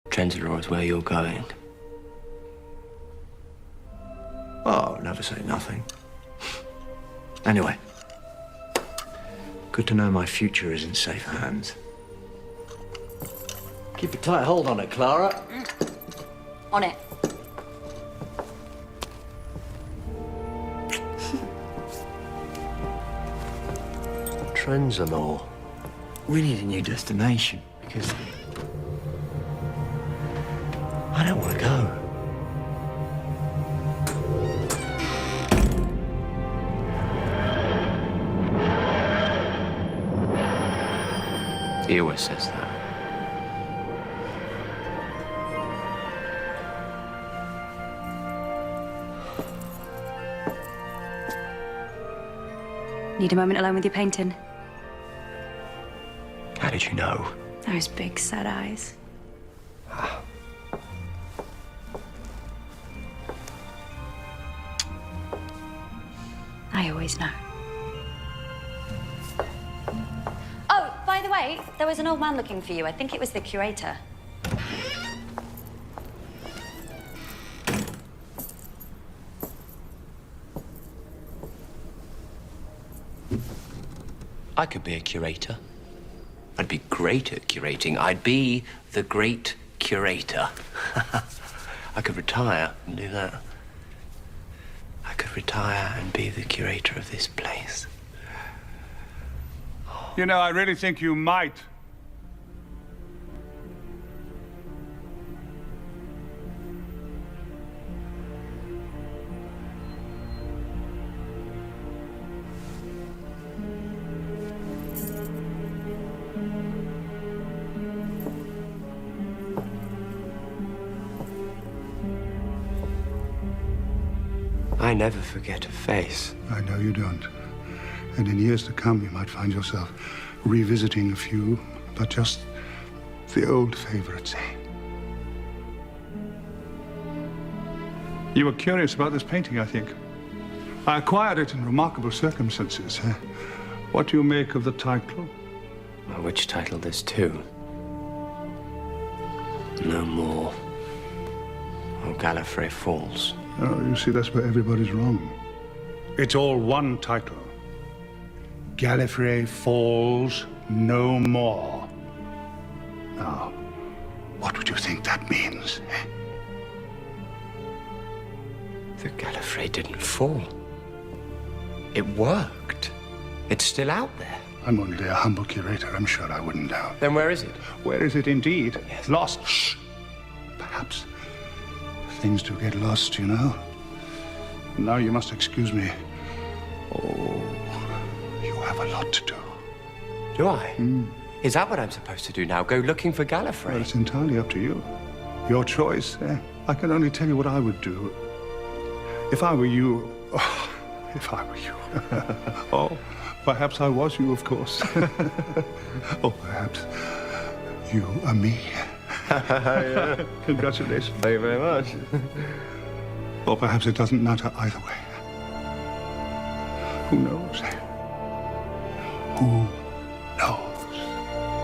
Trends are always where you're going. Oh, never say nothing. Anyway, good to know my future is in safe hands. Keep a tight hold on it, Clara. On it. Trends and all. We need a new destination because I don't want to go. He always says that. Need a moment alone with your painting? How did you know? Those big sad eyes. I always know. Oh, by the way, there was an old man looking for you. I think it was the curator. I could be a curator. I'd be great at curating. I'd be the great curator. I could retire and do that. I could retire and be the curator of this place. You know, I really think you might. I never forget a face. I know you don't. And in years to come, you might find yourself revisiting a few, but just the old favorites, eh? You were curious about this painting, I think. I acquired it in remarkable circumstances. What do you make of the title? Well, which title? There's two. No More. Or Gallifrey Falls. Oh, you see, that's where everybody's wrong. It's all one title. Gallifrey Falls No More. Now, what would you think that means? Eh? The Gallifrey didn't fall. It worked. It's still out there. I'm only a humble curator. I'm sure I wouldn't doubt. Then where is it? Where is it indeed? Yes. Lost. Shh. Perhaps. Things do get lost, you know. Now you must excuse me. Oh, you have a lot to do. Do I? Is that what I'm supposed to do now? Go looking for Gallifrey? Well, it's entirely up to you. Your choice. I can only tell you what I would do. If I were you... Oh, if I were you. Oh, perhaps I was you, of course. Or perhaps you are me. Yeah. Congratulations. Thank you very much. Or perhaps it doesn't matter either way. Who knows?